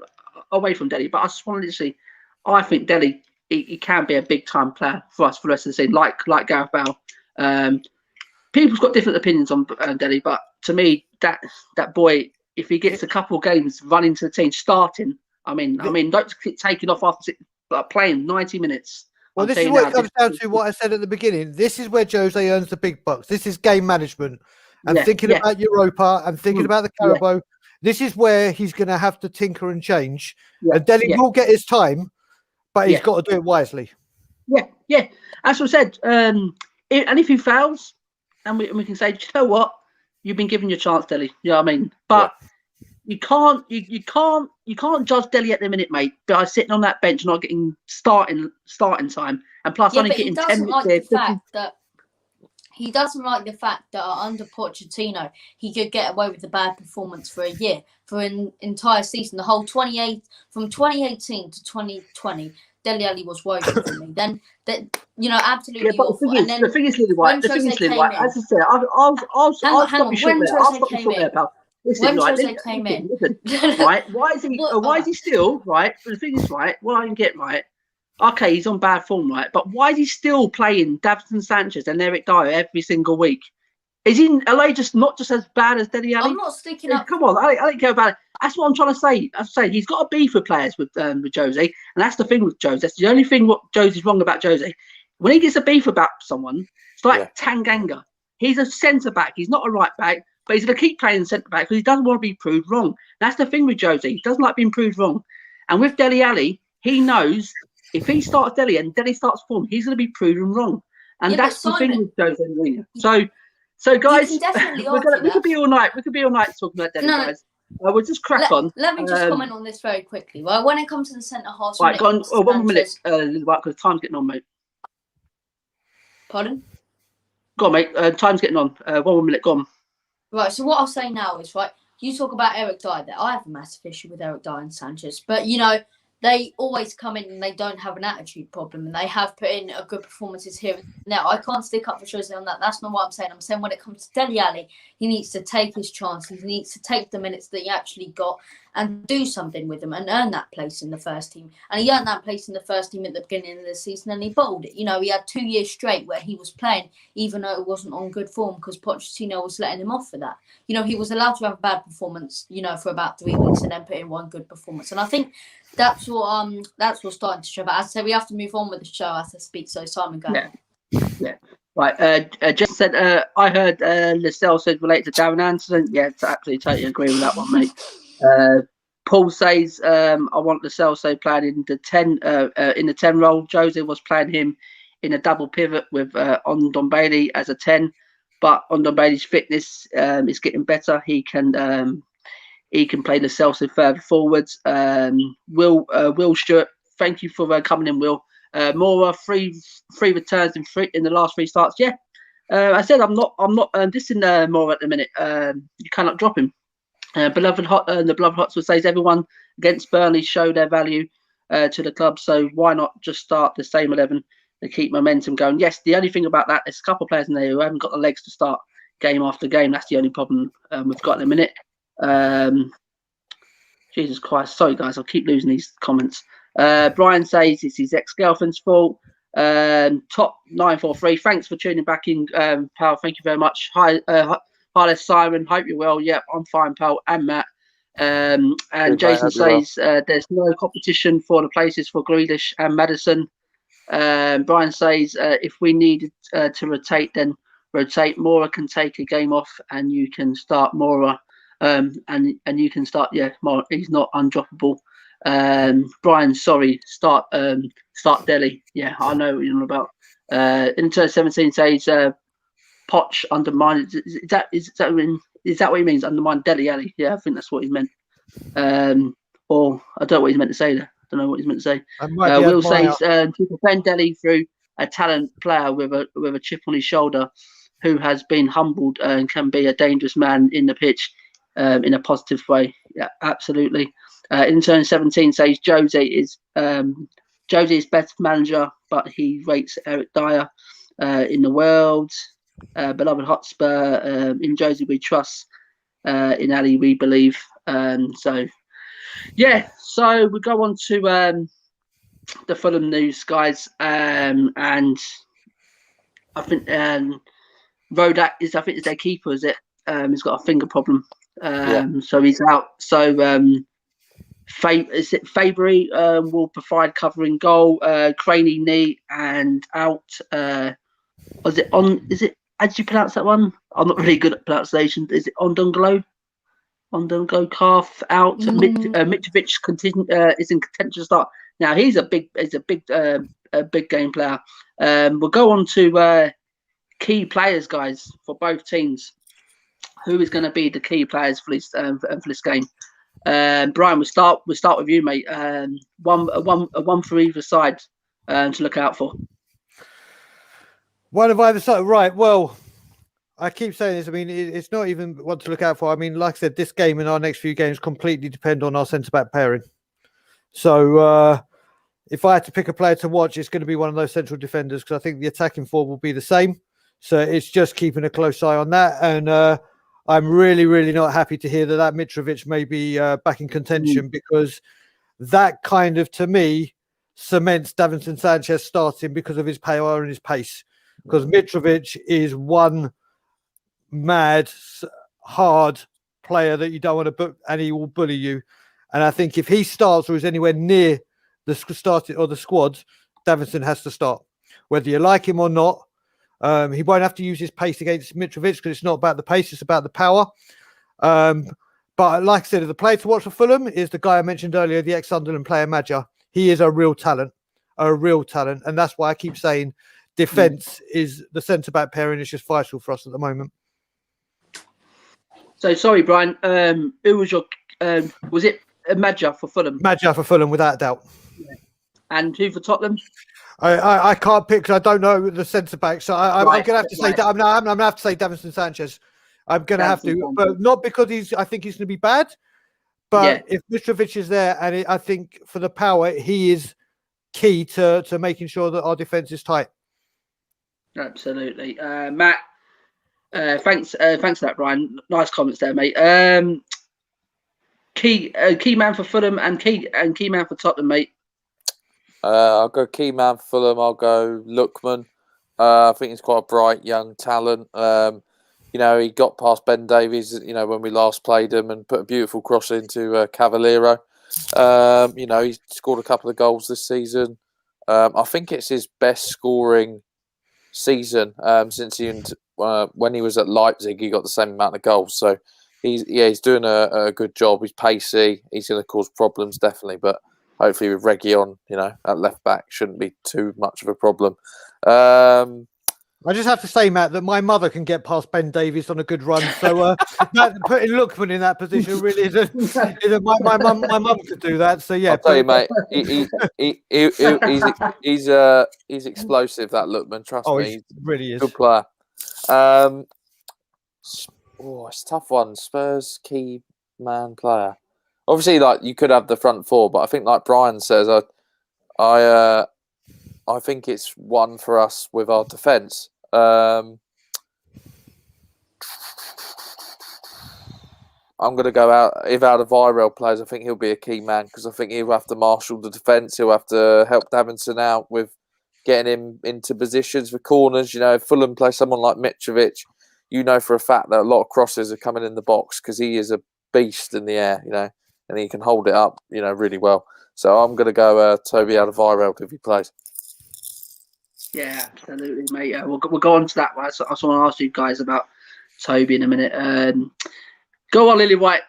away from Dele, but I just wanted to see. I think Dele he can be a big time player for us for the rest of the season, like Gareth Bale. People's got different opinions on Dele, but to me, that boy, if he gets a couple of games running to the team, starting, I mean, don't keep taking off after playing 90 minutes. Well, this is what it comes down to. What I said at the beginning. This is where Jose earns the big bucks. This is game management and thinking about Europa and thinking about the Carabao. This is where he's going to have to tinker and change. And Dele will get his time, but he's got to do it wisely. Yeah. As I said, and if he fails, and we can say, you know what, you've been given your chance, Dele. You know what I mean? But you can't judge Dele at the minute, mate, by sitting on that bench, not getting starting time, and plus only getting 10 minutes. He doesn't like the fact that under Pochettino, he could get away with a bad performance for a year, for an entire season, the whole from 2018 to 2020. Dele Alli was woeful for me. Then, absolutely awful. The thing is, Lily White. As I said, I'll stop you short there. I'll stop you short there, pal. Listen, when Jose came in, right? Why is he still right? The thing is, right? What I can get right. Okay, he's on bad form, right? But why is he still playing Davinson Sanchez and Eric Dyer every single week? Is he LA not just as bad as Dele Alli? I'm not sticking up. Come on, I don't care about it. That's what I'm trying to say. I'm saying he's got a beef with players with Jose, and that's the thing with Jose. That's the only thing what Jose's wrong about Jose. When he gets a beef about someone, it's like Tanganga. He's a centre back. He's not a right back, but he's going to keep playing centre back because he doesn't want to be proved wrong. That's the thing with Jose. He doesn't like being proved wrong. And with Dele Alli, he knows if he starts Dele and Dele starts form, he's going to be proven wrong. And that's the thing with Jose Mourinho. So guys, we could be all night. We could be all night talking about Dele, guys. We'll just crack on. Let me just comment on this very quickly. Well, when it comes to the centre half, right, go on. 1 minute, because time's getting on, mate. Pardon? Go on, mate. Time's getting on. 1 more minute. Go on. Right. So what I'll say now is, right, you talk about Eric Dyer there. I have a massive issue with Eric Dyer and Sanchez, but they always come in and they don't have an attitude problem, and they have put in a good performances here and now. I can't stick up for Jose on that. That's not what I'm saying. I'm saying when it comes to Dele Alli, he needs to take his chance. He needs to take the minutes that he actually got and do something with them and earn that place in the first team. And he earned that place in the first team at the beginning of the season, and he bowled it. He had 2 years straight where he was playing, even though it wasn't on good form because Pochettino was letting him off for that. He was allowed to have a bad performance, for about 3 weeks and then put in one good performance. And I think that's what's starting to show. But as I say, we have to move on with the show as I speak. So Simon, go ahead. Yeah. Right. Just said I heard Lascelles said related to Darren Anderson. Yeah, absolutely, totally agree with that one, mate. Paul says I want Lascelles playing in the 10 role. Jose was playing him in a double pivot with Ndombele as a 10, but Ndombele's fitness is getting better. He can play Lascelles further forwards. Will Stewart, thank you for coming in, Will. Mora, three returns in the last 3 starts. Yeah, I said I'm not dissing Mora at the minute. You cannot drop him. The beloved Hotspur says everyone against Burnley show their value to the club, so why not just start the same 11 to keep momentum going? Yes, the only thing about that, there's a couple of players in there who haven't got the legs to start game after game. That's the only problem we've got in a minute. Jesus Christ, sorry guys, I'll keep losing these comments. Brian says it's his ex-girlfriend's fault. Top 943, thanks for tuning back in, pal. Thank you very much. Hi there, Simon. Hope you're well. Yeah, I'm fine, pal. And Matt. And good, Jason says there's no competition for the places for Grealish and Maddison. Brian says if we needed to rotate, then rotate. Mora can take a game off, and you can start Mora. And you can start. Yeah, Mora. He's not undroppable. Brian, sorry. Start Dele. Yeah, I know what you're on about. Inter 17 says. Poch undermined. Is that what he means? Undermine Dele Alli? Yeah, I think that's what he meant. Or I don't know what he's meant to say there. I don't know what he's meant to say. Will says to defend Dele through a talent player with a chip on his shoulder, who has been humbled and can be a dangerous man in the pitch in a positive way. Yeah, absolutely. Intern 17 says Jose is best manager, but he rates Eric Dyer in the world. Beloved Hotspur, in Jose we trust, in Ali we believe. So we go on to the Fulham news, guys, and I think Rodak is. I think it's their keeper. Is it? He's got a finger problem. So he's out. So is it Fabry will provide covering goal. Craney knee and out. Was it on? Is it? How do you pronounce that one? I'm not really good at pronunciation. Is it Ondunglo? Ondunglo calf out. Mitrovic is in contention to start. Now he's a big game player. We'll go on to key players, guys, for both teams. Who is going to be the key players for this game? Brian, we'll start with you, mate. One for either side to look out for. One of either side, right? Well, I keep saying this. I mean, it's not even what to look out for. I mean, like I said, this game and our next few games completely depend on our centre back pairing. So if I had to pick a player to watch, it's going to be one of those central defenders because I think the attacking four will be the same. So it's just keeping a close eye on that. And I'm really, really not happy to hear that Mitrovic may be back in contention because that kind of, to me, cements Davinson Sanchez starting because of his power and his pace. Because Mitrovic is one mad, hard player that you don't want to book, and he will bully you. And I think if he starts or is anywhere near the started or the squad, Davinson has to start, whether you like him or not. He won't have to use his pace against Mitrovic because it's not about the pace; it's about the power. But like I said, the player to watch for Fulham is the guy I mentioned earlier, the ex-Sunderland player Madja. He is a real talent, and that's why I keep saying defence is the centre-back pairing is just vital for us at the moment. So sorry, Brian. Who was your? Was it Madja for Fulham? Madja for Fulham, without a doubt. Yeah. And who for Tottenham? I can't pick because I don't know the centre back. So I'm going to have to say that. I'm going to have to say Davinson Sanchez. I'm going to have to, but not because I think he's going to be bad. But if Mitrovic is there, and I think for the power, he is key to making sure that our defence is tight. Absolutely, Matt. Thanks for that, Brian. Nice comments there, mate. Key man for Fulham and key man for Tottenham, mate. I'll go key man for Fulham. I'll go Lookman. I think he's quite a bright young talent. He got past Ben Davies, when we last played him and put a beautiful cross into Cavallero. He scored a couple of goals this season. I think it's his best scoring season since when he was at Leipzig. He got the same amount of goals. So he's doing a good job. He's pacey. He's going to cause problems definitely, but hopefully with Reguilon, at left back shouldn't be too much of a problem. I just have to say, Matt, that my mother can get past Ben Davies on a good run. So putting Lookman in that position really isn't. My mum could do that. So yeah, I'll tell you, mate, he's explosive. That Lookman, trust me, he really is good player. It's a tough one. Spurs key man player. Obviously, you could have the front four, but I think, like Brian says, I think it's one for us with our defence. I'm going to go out. If out of Irel plays, I think he'll be a key man because I think he'll have to marshal the defence. He'll have to help Davinson out with getting him into positions for corners. If Fulham play someone like Mitrovic, for a fact that a lot of crosses are coming in the box because he is a beast in the air, and he can hold it up, really well. So I'm going to go Toby out of Irel if he plays. Yeah, absolutely, mate. We'll go on to that. I just want to ask you guys about Toby in a minute. Go on, Lily White.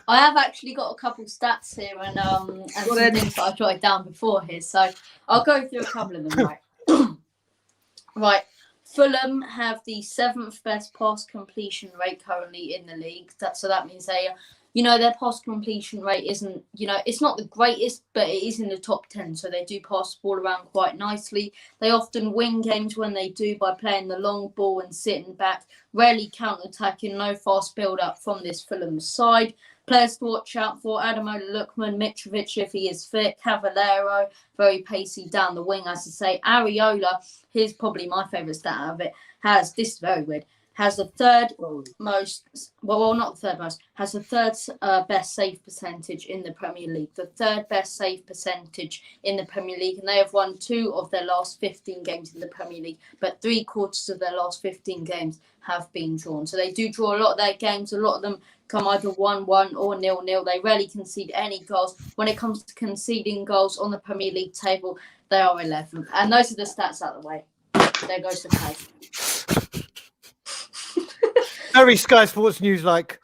I have actually got a couple stats here and some things that I jotted down before here. So I'll go through a couple of them, right? Right. Fulham have the 7th best pass completion rate currently in the league. So that means their pass completion rate isn't, it's not the greatest, but it is in the top 10. So they do pass the ball around quite nicely. They often win games when they do by playing the long ball and sitting back, rarely counter-attacking, no fast build-up from this Fulham side. Players to watch out for: Adamola Lookman, Mitrovic if he is fit, Cavallero, very pacey down the wing, as I say. Areola, here's probably my favourite stat out of it, this is very weird, has the third most, well, not the third most, has the third best save percentage in the Premier League, the third best save percentage in the Premier League, and they have won 2 of their last 15 games in the Premier League, but 3/4 of their last 15 games have been drawn. So they do draw a lot of their games. A lot of them come either 1-1 or 0-0. They rarely concede any goals. When it comes to conceding goals on the Premier League table, they are 11th. And those are the stats out of the way. There goes the pay. Very Sky Sports News like.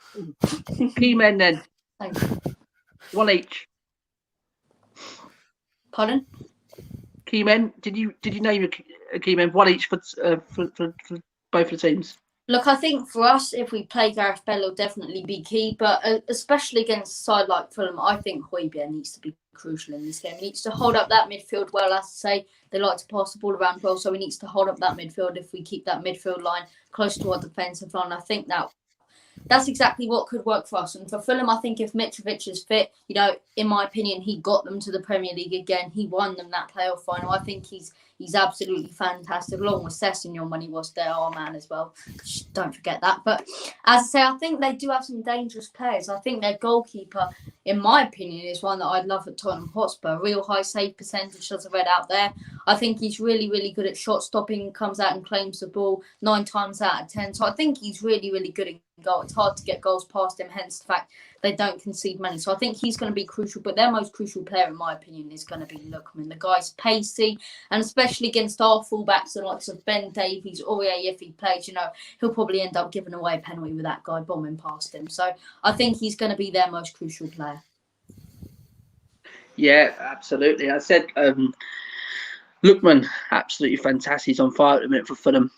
Key men then. Thank you. 1 each. Pardon? Key men. Did you name a key men? 1 each for both the teams. Look, I think for us, if we play Gareth Bale, he'll definitely be key. But especially against a side like Fulham, I think Højbjerg needs to be crucial in this game. He needs to hold up that midfield well. As I say, they like to pass the ball around well, so he needs to hold up that midfield if we keep that midfield line close to our defensive line. I think that's exactly what could work for us. And for Fulham, I think if Mitrovic is fit, in my opinion, he got them to the Premier League again. He won them that playoff final. I think he's absolutely fantastic, along with Sessegnon when he was there, our man as well. Don't forget that. But as I say, I think they do have some dangerous players. I think their goalkeeper, in my opinion, is one that I'd love at Tottenham Hotspur. Real high save percentage, as I read out there. I think he's really, really good at shot stopping, comes out and claims the ball 9 times out of 10. So I think he's really, really good at goal. It's hard to get goals past him, hence the fact they don't concede many. So I think he's going to be crucial. But their most crucial player, in my opinion, is going to be Lookman. The guy's pacey, and especially against our fullbacks, the likes of Ben Davies, or if he plays, he'll probably end up giving away a penalty with that guy bombing past him. So I think he's going to be their most crucial player. Yeah, absolutely. I said Lookman, absolutely fantastic. He's on fire at the minute for Fulham.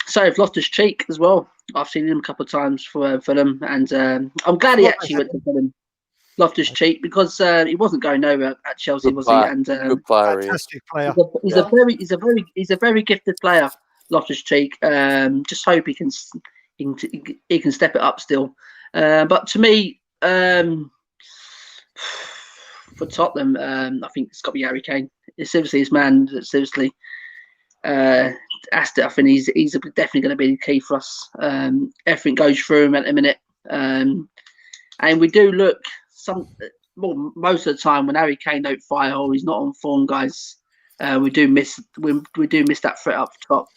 So I've Loftus-Cheek as well. I've seen him a couple of times for Fulham, and I'm glad he actually went to Fulham. Loftus-Cheek, because he wasn't going nowhere at Chelsea, Good was player. he? And Good player. Fantastic player. He's a very gifted player, Loftus-Cheek. Just hope he can step it up still. But to me, for Tottenham, I think it's got to be Harry Kane. It's seriously his man. Seriously, Aston. I think he's definitely going to be the key for us. Everything goes through him at the minute, and we do look most of the time when Harry Kane don't fire or he's not on form, guys. We do miss that threat up top.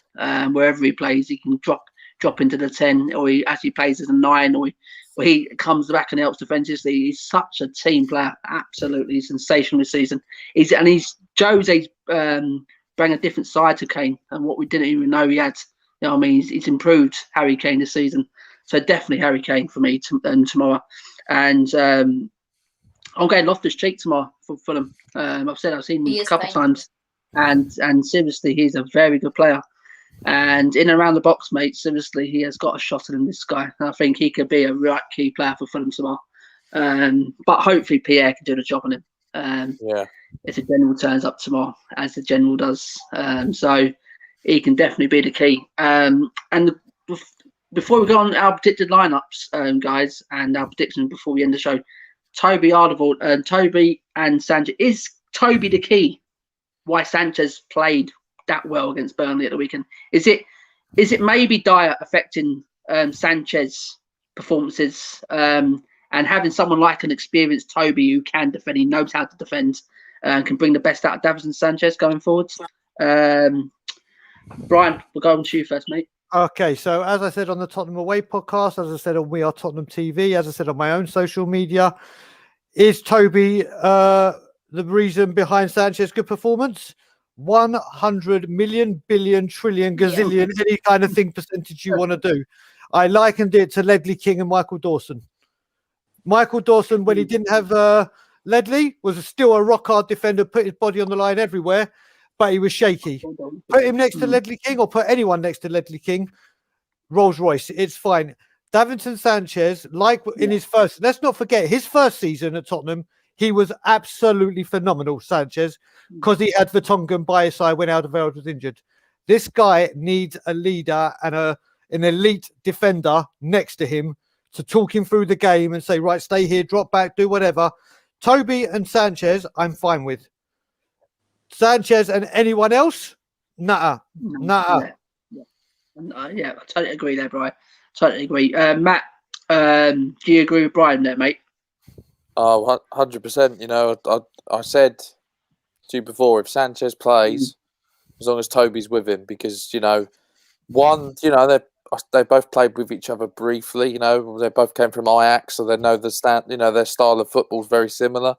Wherever he plays, he can drop into the 10, or he actually plays as a 9, or he comes back and helps defensively. He's such a team player, absolutely sensational this season. Jose's bring a different side to Kane, and what we didn't even know he had. He's improved Harry Kane this season. So definitely Harry Kane for me tomorrow. And I'm going Loftus-Cheek tomorrow for Fulham. I've seen him a couple of times, and seriously, he's a very good player. And in and around the box, mate, seriously, he has got a shot at him, this guy. And I think he could be a right key player for Fulham tomorrow. But hopefully Pierre can do the job on him. If the general turns up tomorrow, as the general does. So he can definitely be the key. And before we go on our predicted lineups, guys, and our prediction before we end the show, Toby and Sanchez. Is Toby the key why Sanchez played that well against Burnley at the weekend? Is it maybe Dyer affecting Sanchez performances, and having someone like an experienced Toby who can defend, he knows how to defend, and can bring the best out of Davinson Sanchez going forwards? Brian, we'll go on to you first, mate. Okay, so as I said on the Tottenham Away podcast, as I said on We Are Tottenham TV, as I said on my own social media, is Toby the reason behind Sanchez's good performance? 100 million, billion, trillion, gazillion, any kind of thing percentage you want to do. I likened it to Ledley King and Michael Dawson. Michael Dawson, when he didn't have Ledley, was still a rock hard defender, put his body on the line everywhere, but he was shaky. Put him next to Ledley King, or put anyone next to Ledley King, Rolls Royce, it's fine. Davinson Sanchez, in his first, let's not forget, his first season at Tottenham, he was absolutely phenomenal, Sanchez, because he had Vertonghen by his side when Alderweireld was injured. This guy needs a leader and an elite defender next to him to talk him through the game and say, right, stay here, drop back, do whatever. Toby and Sanchez, I'm fine with. Sanchez and anyone else? Nah. Yeah. Yeah, I totally agree there, Brian. Totally agree. Matt, do you agree with Brian there, mate? Oh, 100%. You know, I said to you before, if Sanchez plays, as long as Toby's with him, because, you know, they both played with each other briefly. You know, they both came from Ajax, so they know their style of football is very similar,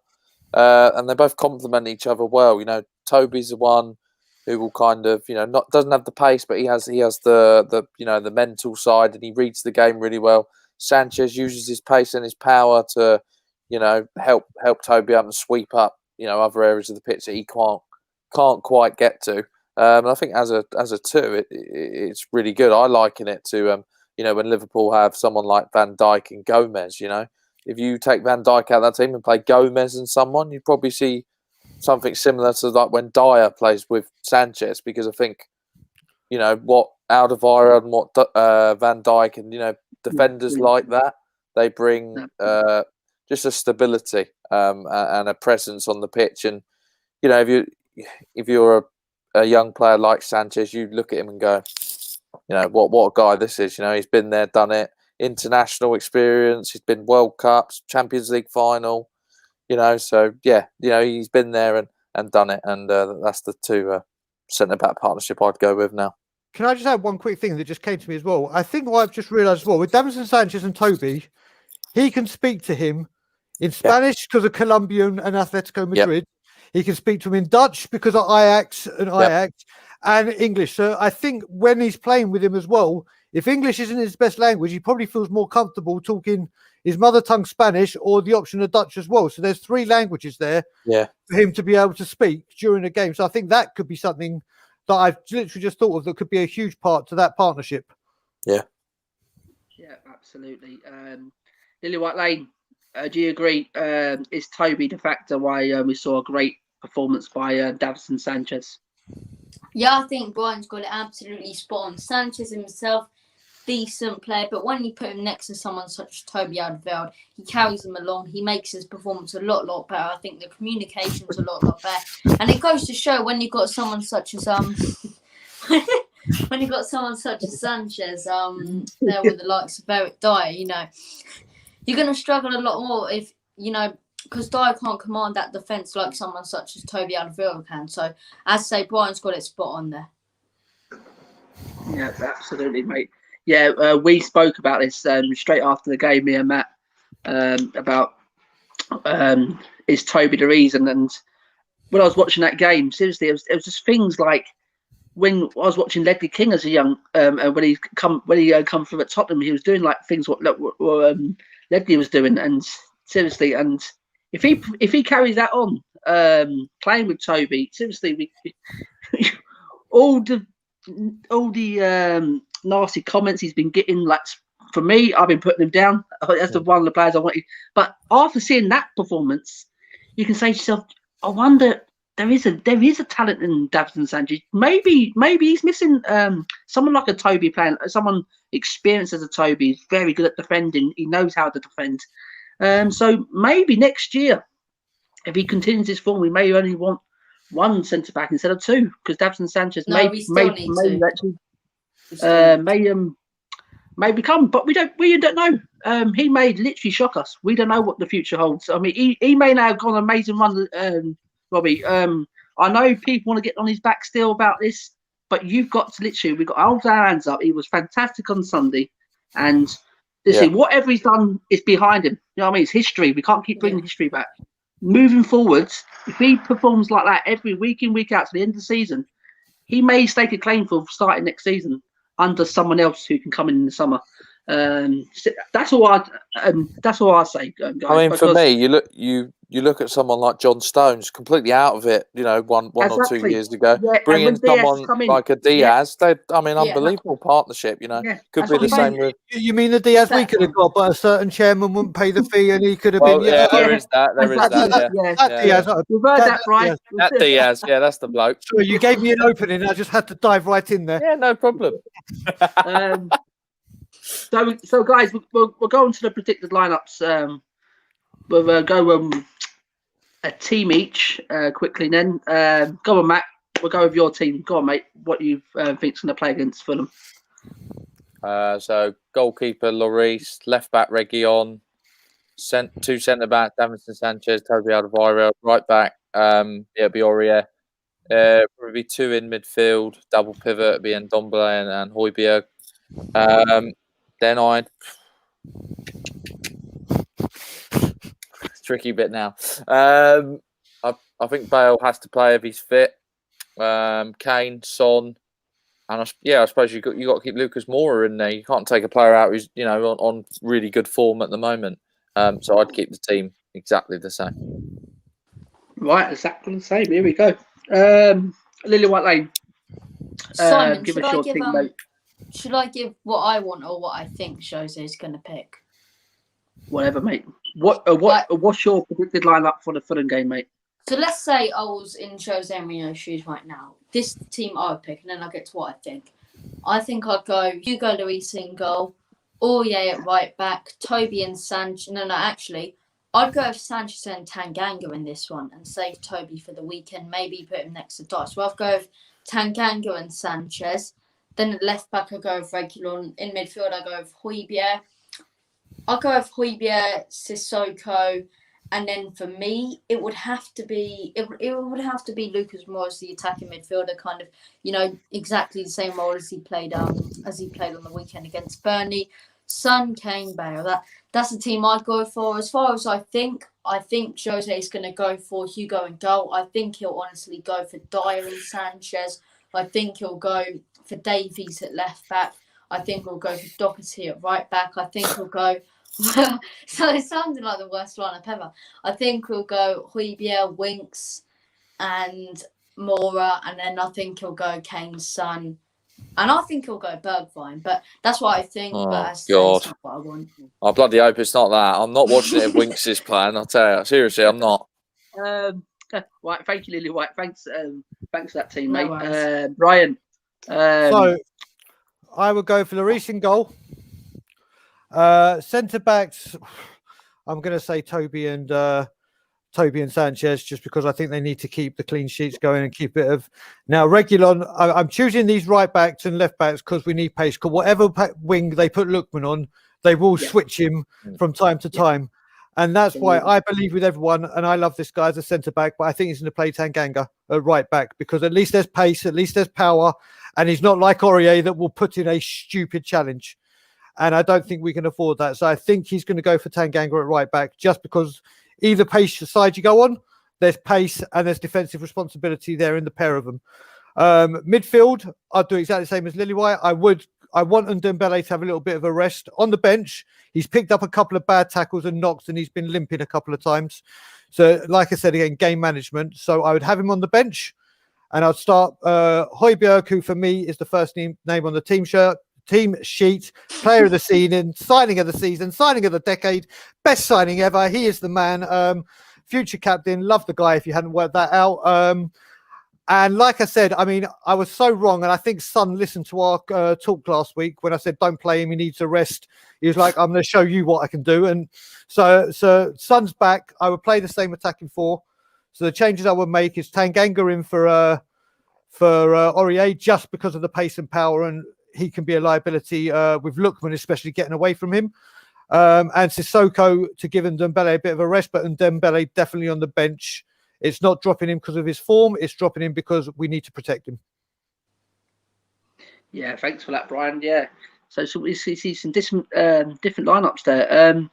and they both complement each other well. You know, Toby's the one who will kind of, you know, doesn't have the pace, but he has the mental side, and he reads the game really well. Sanchez uses his pace and his power to, you know, help Toby out and sweep up, you know, other areas of the pitch that he can't quite get to. And I think as a two, it's really good. I liken it to you know, when Liverpool have someone like Van Dijk and Gomez. You know, if you take Van Dijk out of that team and play Gomez and someone, you'd probably see something similar to like when Dyer plays with Sanchez, because I think, you know, what Alderweireld and what Van Dijk and, you know, defenders like that, they bring just a stability and a presence on the pitch. And, you know, if you're a young player like Sanchez, you look at him and go, you know, what a guy this is. You know, he's been there, done it, international experience. He's been World Cups, Champions League final. You know, so yeah, you know, he's been there and done it, and that's the two centre back partnership I'd go with now. Can I just add one quick thing that just came to me as well? I think what I've just realised as well, with Davinson Sanchez and Toby, he can speak to him in Spanish because of Colombian and Atletico Madrid. Yep. He can speak to him in Dutch because of Ajax and English. So I think when he's playing with him as well, if English isn't his best language, he probably feels more comfortable talking his mother tongue Spanish or the option of Dutch as well. So there's 3 languages there for him to be able to speak during a game. So I think that could be something that I've literally just thought of that could be a huge part to that partnership. Yeah, absolutely. Lily White Lane, do you agree? Is Toby the factor why we saw a great performance by Davinson Sanchez? Yeah, I think Brian's got it absolutely spot on. Sanchez himself, decent player, but when you put him next to someone such as Toby Alderweireld, he carries him along. He makes his performance a lot better. I think the communication's a lot better, and it goes to show when you've got someone such as when you've got someone such as Sanchez there with the likes of Eric Dyer, you know, you're going to struggle a lot more if, you know, because Dyer can't command that defence like someone such as Toby Alderweireld can. So, as I say, Brian's got it spot on there. Yeah, absolutely, mate. Yeah, we spoke about this straight after the game, me and Matt, about is Toby the reason? And when I was watching that game, seriously, it was just things like when I was watching Ledley King as a young, when he come from at Tottenham, he was doing like things what Ledley was doing, and seriously, and if he carries that on, playing with Toby, seriously, all the nasty comments he's been getting, like, for me, I've been putting him down. That's the one of the players I wanted. But after seeing that performance, you can say to yourself, I wonder, there is a talent in Davinson Sanchez. Maybe he's missing someone like a Toby playing, someone experienced as a Toby. He's very good at defending. He knows how to defend. So maybe next year, if he continues his form, we may only want one centre back instead of 2, because Davinson Sanchez may become, but we don't know. He may literally shock us. We don't know what the future holds. I mean, he may now have gone an amazing run, Robbie. I know people want to get on his back still about this, but you've got to literally, we've got to hold our hands up. He was fantastic on Sunday, and whatever he's done is behind him. You know what I mean? It's history. We can't keep bringing history back. Moving forwards, if he performs like that every week in, week out to the end of the season, he may stake a claim for starting next season under someone else who can come in the summer. That's all I say, guys. I mean, for me, you look at someone like John Stones, completely out of it. You know, one or 2 years ago, bringing someone like a Diaz. Unbelievable partnership. You know, could be the same with. You mean the Diaz we could have got, but a certain chairman wouldn't pay the fee, and he could have been. There is that. Diaz. You've heard that, right? That Diaz. Yeah, that's the bloke. So you gave me an opening. I just had to dive right in there. Yeah, no problem. So guys, we'll go on to the predicted lineups. We'll go a team each quickly. Then go on, Matt. We'll go with your team. Go on, mate. What you think's going to play against Fulham? So goalkeeper Lloris, left back Reguilon, two centre back Davinson Sanchez, Toby Alderweireld, right back it'll be Aurier. Probably two in midfield, double pivot it'll be Ndombele and Højbjerg. Then tricky bit now. I think Bale has to play if he's fit. Kane, Son, and I suppose you got to keep Lucas Moura in there. You can't take a player out who's on really good form at the moment. So I'd keep the team exactly the same. Right, exactly the same. Here we go. Lily White Lane. Simon, give us your team, mate. Should I give what I want or what I think Jose is going to pick? Whatever, mate. What's your predicted lineup for the Fulham game, mate? So let's say I was in Jose Mourinho's shoes right now. This is the team I would pick, and then I'll get to what I think. I think I'd go Hugo Lloris in goal, Aurier at right back, Toby and Sanchez. No, actually, I'd go with Sanchez and Tanganga in this one and save Toby for the weekend. Maybe put him next to Dot. So I'd go with Tanganga and Sanchez. Then at left back, I'll go with Reguilon. In midfield, I'll go with Højbjerg. I'll go with Højbjerg, Sissoko. And then for me, it would have to be Lucas Moura as the attacking midfielder, kind of, exactly the same role as he played on the weekend against Burnley. Son, Kane, Bale. That's the team I'd go for. As far as I think Jose is going to go for Hugo in goal. I think he'll honestly go for Dyer and Sanchez. I think he'll go for Davies at left back. I think he'll go for Doherty at right back. I think he'll go. So it sounded like the worst lineup ever. I think we'll go Højbjerg, Winks, and Moura, and then I think he'll go Kane's Son, and I think he'll go Bergwijn. But that's what I think. Oh, but that's God. not what I want. I bloody hope it's not that. I'm not watching it if Winks is playing. I'll tell you, seriously, I'm not. Right, thank you, Lily White. Thanks for that team, No mate. worries. Brian. So I would go for Lloris in goal. Centre backs, I'm going to say Toby and Sanchez, just because I think they need to keep the clean sheets going and keep it of. Now Reguilon, I'm choosing these right backs and left backs because we need pace. Because whatever wing they put Lookman on, they will switch him from time to time, and that's why I believe with everyone. And I love this guy as a centre back, but I think he's going to play Tanganga at right back because at least there's pace, at least there's power, and he's not like Aurier that will put in a stupid challenge. And I don't think we can afford that. So I think he's going to go for Tanganga at right back just because either pace side you go on, there's pace and there's defensive responsibility there in the pair of them. Midfield, I'd do exactly the same as Lily White. I want Ndombele to have a little bit of a rest. On the bench, he's picked up a couple of bad tackles and knocks and he's been limping a couple of times. So like I said, again, game management. So I would have him on the bench and I'd start Højbjerg, who for me is the first name on the team sheet, player of the season, signing of the season, signing of the decade, best signing ever. He is the man. Future captain. Love the guy if you hadn't worked that out. And like I said, I mean, I was so wrong. And I think Son listened to our talk last week when I said, don't play him. He needs a rest. He was like, I'm going to show you what I can do. And so Son's back. I would play the same attacking four. So the changes I would make is Tanganga in for Aurier just because of the pace and power, and he can be a liability with Lookman, especially getting away from him. And Sissoko to give Ndombele a bit of a rest, but Ndombele definitely on the bench. It's not dropping him because of his form. It's dropping him because we need to protect him. Yeah, thanks for that, Brian. Yeah. So we see some different lineups there.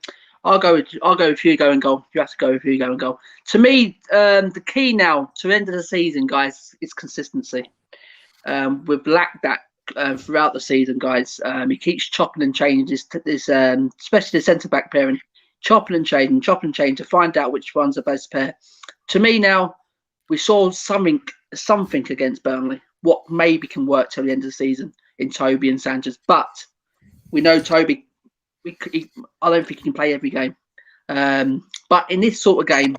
I'll go with Hugo in goal. You have to go with Hugo in goal. To me, the key now to the end of the season, guys, is consistency. We've lacked that throughout the season, guys. He keeps chopping and changing this especially the centre back pairing, chopping and changing to find out which one's the best pair. To me now, we saw something against Burnley, what maybe can work till the end of the season in Toby and Sanchez. But we know Toby, I don't think he can play every game. But in this sort of game,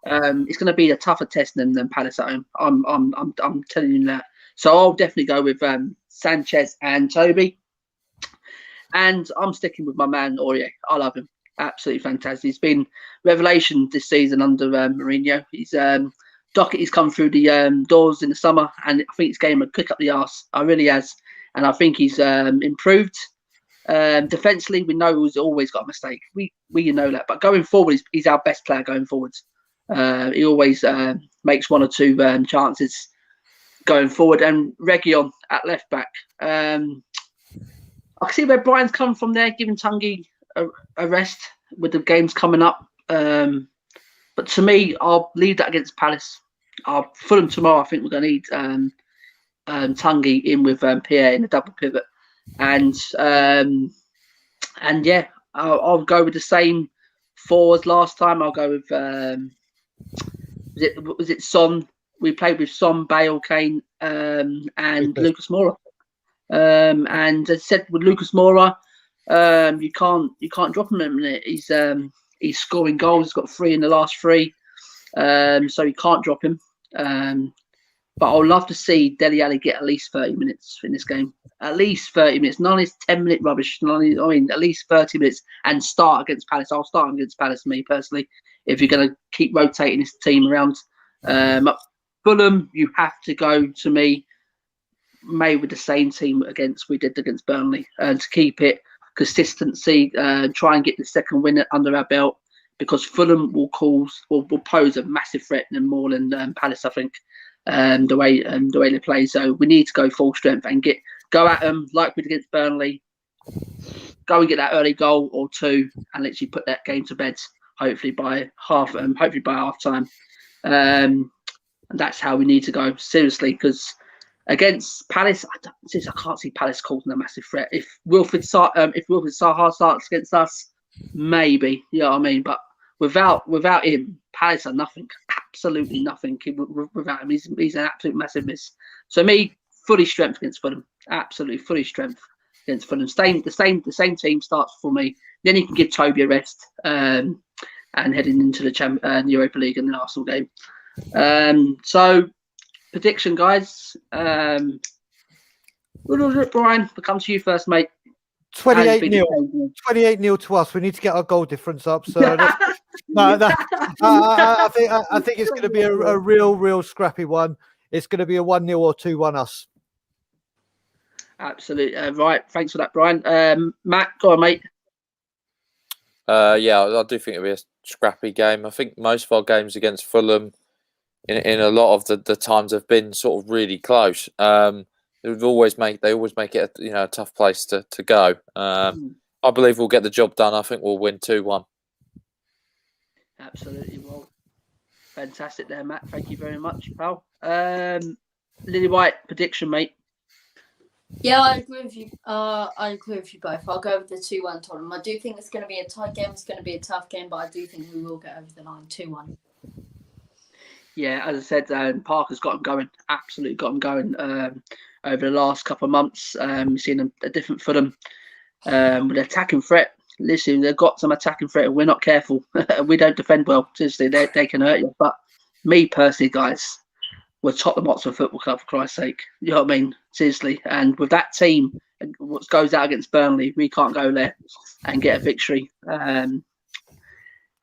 it's going to be a tougher test than Palace at home. I'm telling you that. So I'll definitely go with Sanchez and Toby. And I'm sticking with my man, Aurier. I love him. Absolutely fantastic. He's been revelation this season under Mourinho. Doherty's come through the doors in the summer, and I think he's getting him a kick up the arse. I really has. and I think he's improved. Defensively, we know he's always got a mistake. We know that, but going forward, he's our best player going forward. He always makes 1 or 2 chances going forward, and Region at left back. I can see where Brian's come from there, giving Tungi a rest with the games coming up. But to me, I'll leave that against Palace. Fulham tomorrow, I think we're going to need Tungi in with Pierre in the double pivot, and yeah, I'll go with the same 4 as last time. I'll go with was it Son? We played with Son, Bale, Kane, and Lucas Moura. And as I said, with Lucas Moura, you can't drop him in a minute. He's scoring goals. He's got 3 in the last 3, so you can't drop him. But I'd love to see Dele Alli get at least 30 minutes in this game. At least 30 minutes. None of this 10-minute rubbish. At least 30 minutes and start against Palace. I'll start against Palace, me personally, if you're going to keep rotating this team around. Fulham, you have to go, to me, made with the same team we did against Burnley, to keep it consistency, try and get the second win under our belt, because Fulham will pose a massive threat more than Palace, I think, the way they play. So we need to go full strength and go at them like we did against Burnley. Go and get that early goal or 2, and literally put that game to bed. Hopefully by half time. And that's how we need to go, seriously, because against Palace, I can't see Palace causing a massive threat. If Wilfried Zaha starts against us, maybe, you know what I mean? But without him, Palace are nothing, absolutely nothing without him. He's an absolute massive miss. So me, fully strength against Fulham, absolutely fully strength against Fulham. The same team starts for me. Then you can give Toby a rest, and heading into the Europa League and the Arsenal game. So prediction, guys. Brian, we'll come to you first, mate. 28-0. 28-0 to us. We need to get our goal difference up. So I think it's going to be a real scrappy one. It's going to be a 1-0 or 2-1 us. Absolutely. Right. Thanks for that, Brian. Matt, go on, mate. Yeah, I do think it'll be a scrappy game. I think most of our games against Fulham, in a lot of the times, have been sort of really close. They always make it a tough place to go. I believe we'll get the job done. I think we'll win 2-1. Absolutely. Well, fantastic there, Matt. Thank you very much, pal. Lily White, prediction, mate. Yeah, I agree with you. I agree with you both. I'll go with the 2-1 Tottenham. I do think it's going to be a tight game. It's going to be a tough game, but I do think we will get over the line 2-1. Yeah, as I said, Parker's got him going. Absolutely got him going over the last couple of months. We've seen a different Fulham with attacking threat. Listen, they've got some attacking threat, and we're not careful. We don't defend well. Seriously, they can hurt you. But me personally, guys, we're Tottenham Hotspur Football Club, for Christ's sake. You know what I mean? Seriously. And with that team, what goes out against Burnley, we can't go there and get a victory. There's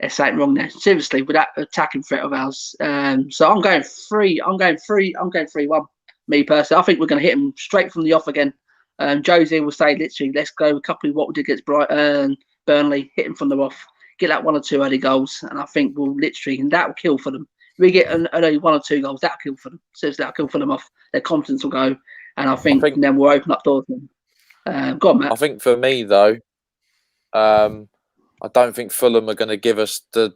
something wrong there. Seriously, with that attacking threat of ours. So I'm going 3-1. Me personally, I think we're going to hit them straight from the off again. Jose will say, literally, let's go a couple of what we did against Burnley, hit them from the off, get that 1 or 2 early goals, and I think we'll literally, and that will kill for them. We get an early 1 or 2 goals, that'll kill for them. Seriously, that'll kill for them off. Their confidence will go, and I think then we'll open up doors. Go on, Matt. I think for me though, I don't think Fulham are going to give us the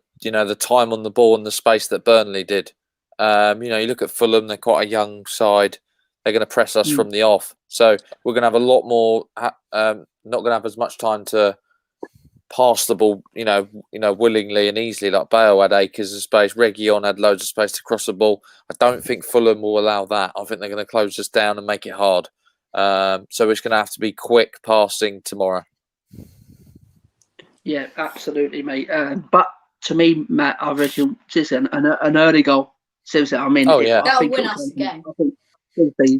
time on the ball and the space that Burnley did. You look at Fulham; they're quite a young side. They're going to press us from the off, so we're going to have a lot more. Not going to have as much time to pass the ball, willingly and easily. Like Bale had acres of space, Region had loads of space to cross the ball. I don't think Fulham will allow that. I think they're going to close us down and make it hard. So it's going to have to be quick passing tomorrow. Yeah, absolutely, mate. But to me, Matt, I reckon an early goal. Seriously, I mean, that'll win us the game.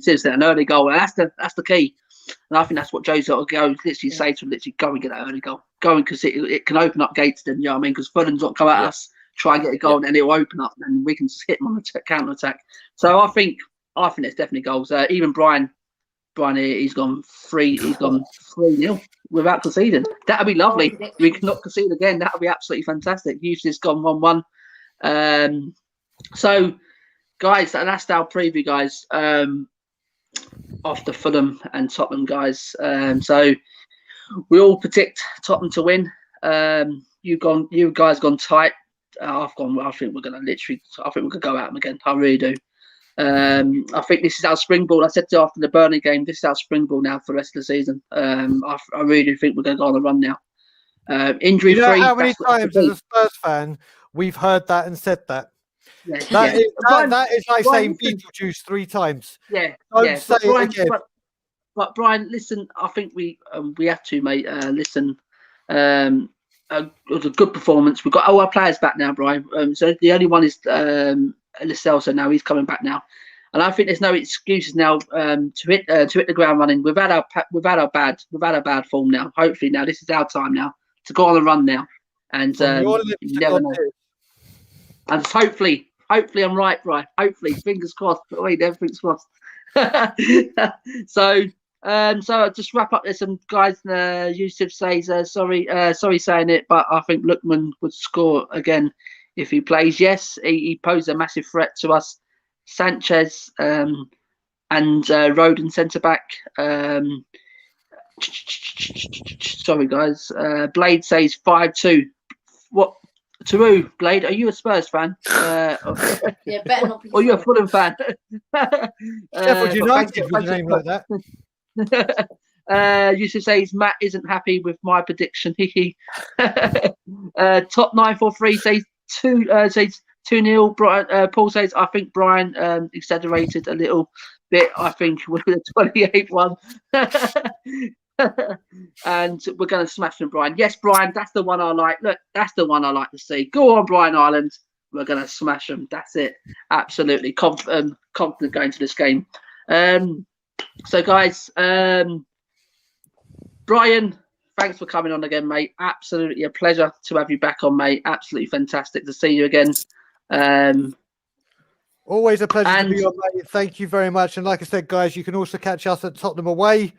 Seriously, an early goal. That's the key. And I think that's what Joe's got to go. Literally say to him, literally go and get that early goal. Go in, because it can open up gates. Then, you know what I mean? Because Fulham's not come at us, try and get a goal, and then it'll open up, and we can just hit them on the counter attack. So I think it's definitely goals. Even Brian Brian here, he's gone 3-0 without conceding. That'd be lovely. We cannot concede again. That would be absolutely fantastic. Usually it's gone 1-1. So, guys, that's our preview, guys, of the Fulham and Tottenham, guys. So we all predict Tottenham to win. You guys gone tight. I've gone. I think we're gonna go at them again. I really do. I think this is our springboard. I said to you after the Burnley game, this is our springboard now for the rest of the season. I really do think we're going to go on a run now. Injury free. How many times as a Spurs fan we've heard that and said that? Yeah, that is like Brian, saying Beetlejuice 3 times. Yeah. Don't say Brian, it again. But Brian, listen. I think we have to, mate. Listen. It was a good performance. We've got all our players back now, Brian. So the only one is Lascelles, so now he's coming back now, and I think there's no excuses now to hit the ground running. We've had our bad form now. Hopefully now this is our time now to go on a run now, and you never know. And hopefully I'm right, Brian. Hopefully, fingers crossed. But wait, everything's crossed. So I'll just wrap up. There's some guys. Yusuf says, sorry saying it, but I think Lookman would score again if he plays. Yes, he posed a massive threat to us. Sanchez and Rodon centre back. Sorry, guys. Blade says 5-2. What? Taru, Blade, are you a Spurs fan? Yeah, better not be. Or you're a Fulham fan? Sheffield United with a name like that. Yusuf says Matt isn't happy with my prediction. Top 943 says 2-0. Brian, Paul says I think Brian exaggerated a little bit. I think with the 28 one. And we're going to smash them, Brian. Yes, Brian, that's the one I like. Look, that's the one I like to see. Go on, Brian Ireland. We're going to smash them. That's it. Absolutely confident going to this game. So, guys, Brian, thanks for coming on again, mate. Absolutely a pleasure to have you back on, mate. Absolutely fantastic to see you again. Always a pleasure to be on, mate. Thank you very much. And like I said, guys, you can also catch us at Tottenham Away. Yeah.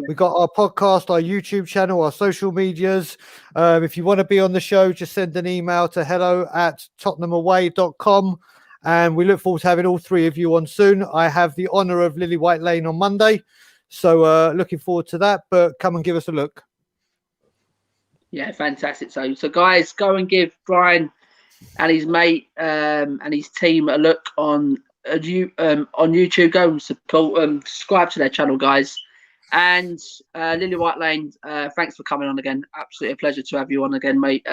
We've got our podcast, our YouTube channel, our social medias. If you want to be on the show, just send an email to hello@tottenhamaway.com. And we look forward to having all 3 of you on soon. I have the honour of Lily White Lane on Monday. So looking forward to that. But come and give us a look. Yeah, fantastic. So guys, go and give Brian and his mate and his team a look on YouTube. Go and subscribe to their channel, guys. And Lily White Lane, thanks for coming on again. Absolutely a pleasure to have you on again, mate.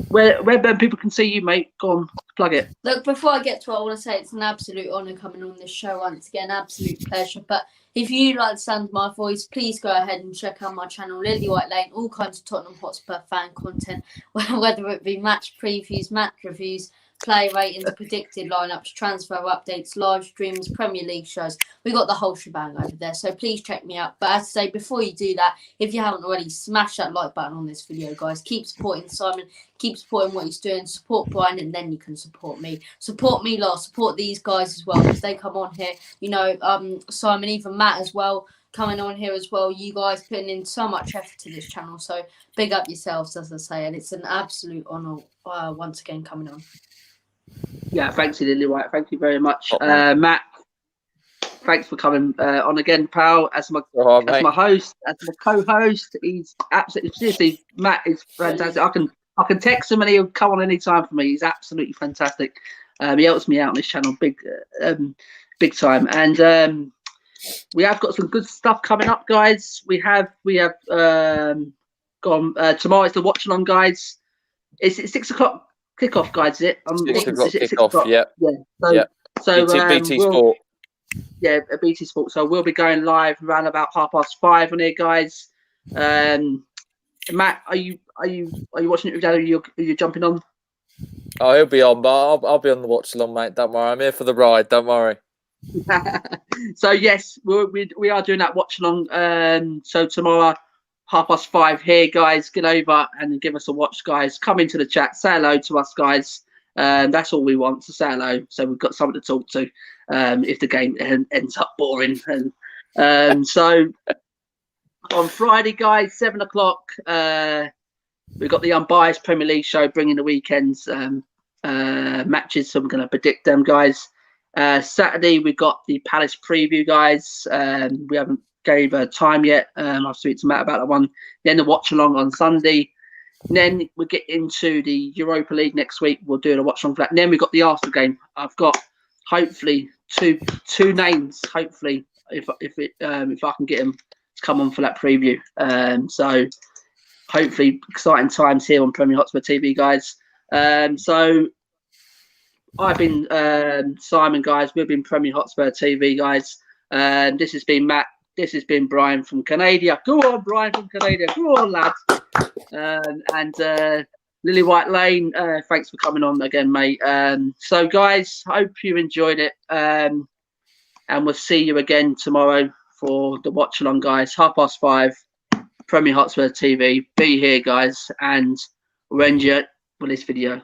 Where people can see you, mate, go on, plug it. Look, before I get to what I want to say, it's an absolute honour coming on this show once again. Absolute pleasure. But if you like the sound of my voice, please go ahead and check out my channel, Lily White Lane, all kinds of Tottenham Hotspur fan content, whether it be match previews, match reviews, play ratings, predicted lineups, transfer updates, live streams, Premier League shows. We got the whole shebang over there, so please check me out. But as I say, before you do that, if you haven't already, smash that like button on this video, guys. Keep supporting Simon, keep supporting what he's doing, support Brian, and then you can support me. Support me, lot. Support these guys as well, because they come on here. You know, Simon, even Matt as well, coming on here as well. You guys putting in so much effort to this channel, so big up yourselves, as I say, and it's an absolute honour once again coming on. Yeah, thanks, Lily White. Thank you very much, Matt. Thanks for coming on again, pal. As my host, as my co-host, he's absolutely seriously. Matt is fantastic. I can text him and he'll come on any time for me. He's absolutely fantastic. He helps me out on this channel big time. And we have got some good stuff coming up, guys. We have gone tomorrow. It's the watch along, guys. It's 6 o'clock. Kickoff, guys, is it? 6 o'clock kickoff, yeah. So BT Sport. Yeah, BT Sport. So we'll be going live around about 5:30 on here, guys. Matt, are you watching it with Dad? Are you jumping on? Oh, he'll be on, but I'll be on the watch along, mate. Don't worry, I'm here for the ride. Don't worry. So yes, we are doing that watch along. So tomorrow, 5:30 here, guys. Get over and give us a watch, guys. Come into the chat, say hello to us, guys, That's all we want, to say hello. So we've got someone to talk to if the game ends up boring. And so on Friday, guys, 7 o'clock, we've got the Unbiased Premier League show bringing the weekend's matches. So I'm going to predict them, guys. Saturday, we've got the Palace preview, guys. We haven't gave a time yet. I'll speak to Matt about that one. Then the watch along on Sunday. And then we'll get into the Europa League next week. We'll do a watch along for that. And then we've got the Arsenal game. I've got hopefully two names. Hopefully, if I can get them to come on for that preview. So hopefully exciting times here on Premier Hotspur TV, guys. So I've been Simon, guys. We've been Premier Hotspur TV, guys. This has been Matt. This has been Brian from Canada. Go on, Brian from Canada. Go on, lads. And Lily White Lane, thanks for coming on again, mate. So, guys, hope you enjoyed it. And we'll see you again tomorrow for the watch along, guys. 5:30, Premier Hotspur TV. Be here, guys, and we'll end you with this video.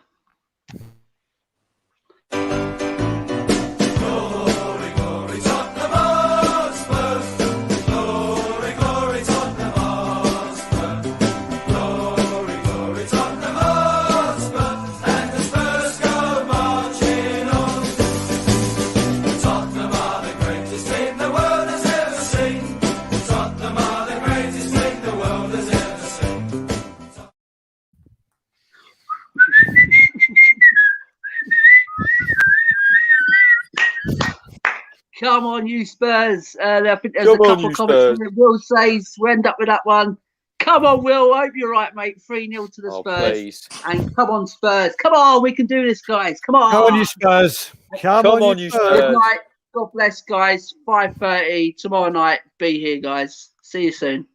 Come on, you Spurs. I think there's a couple of comments that Will says we end up with that one. Come on, Will. I hope you're right, mate. 3-0 to the Spurs. Please. And come on, Spurs. Come on, we can do this, guys. Come on. Come on, you Spurs. Come on, you Spurs. Good night. God bless, guys. 5:30 tomorrow night. Be here, guys. See you soon.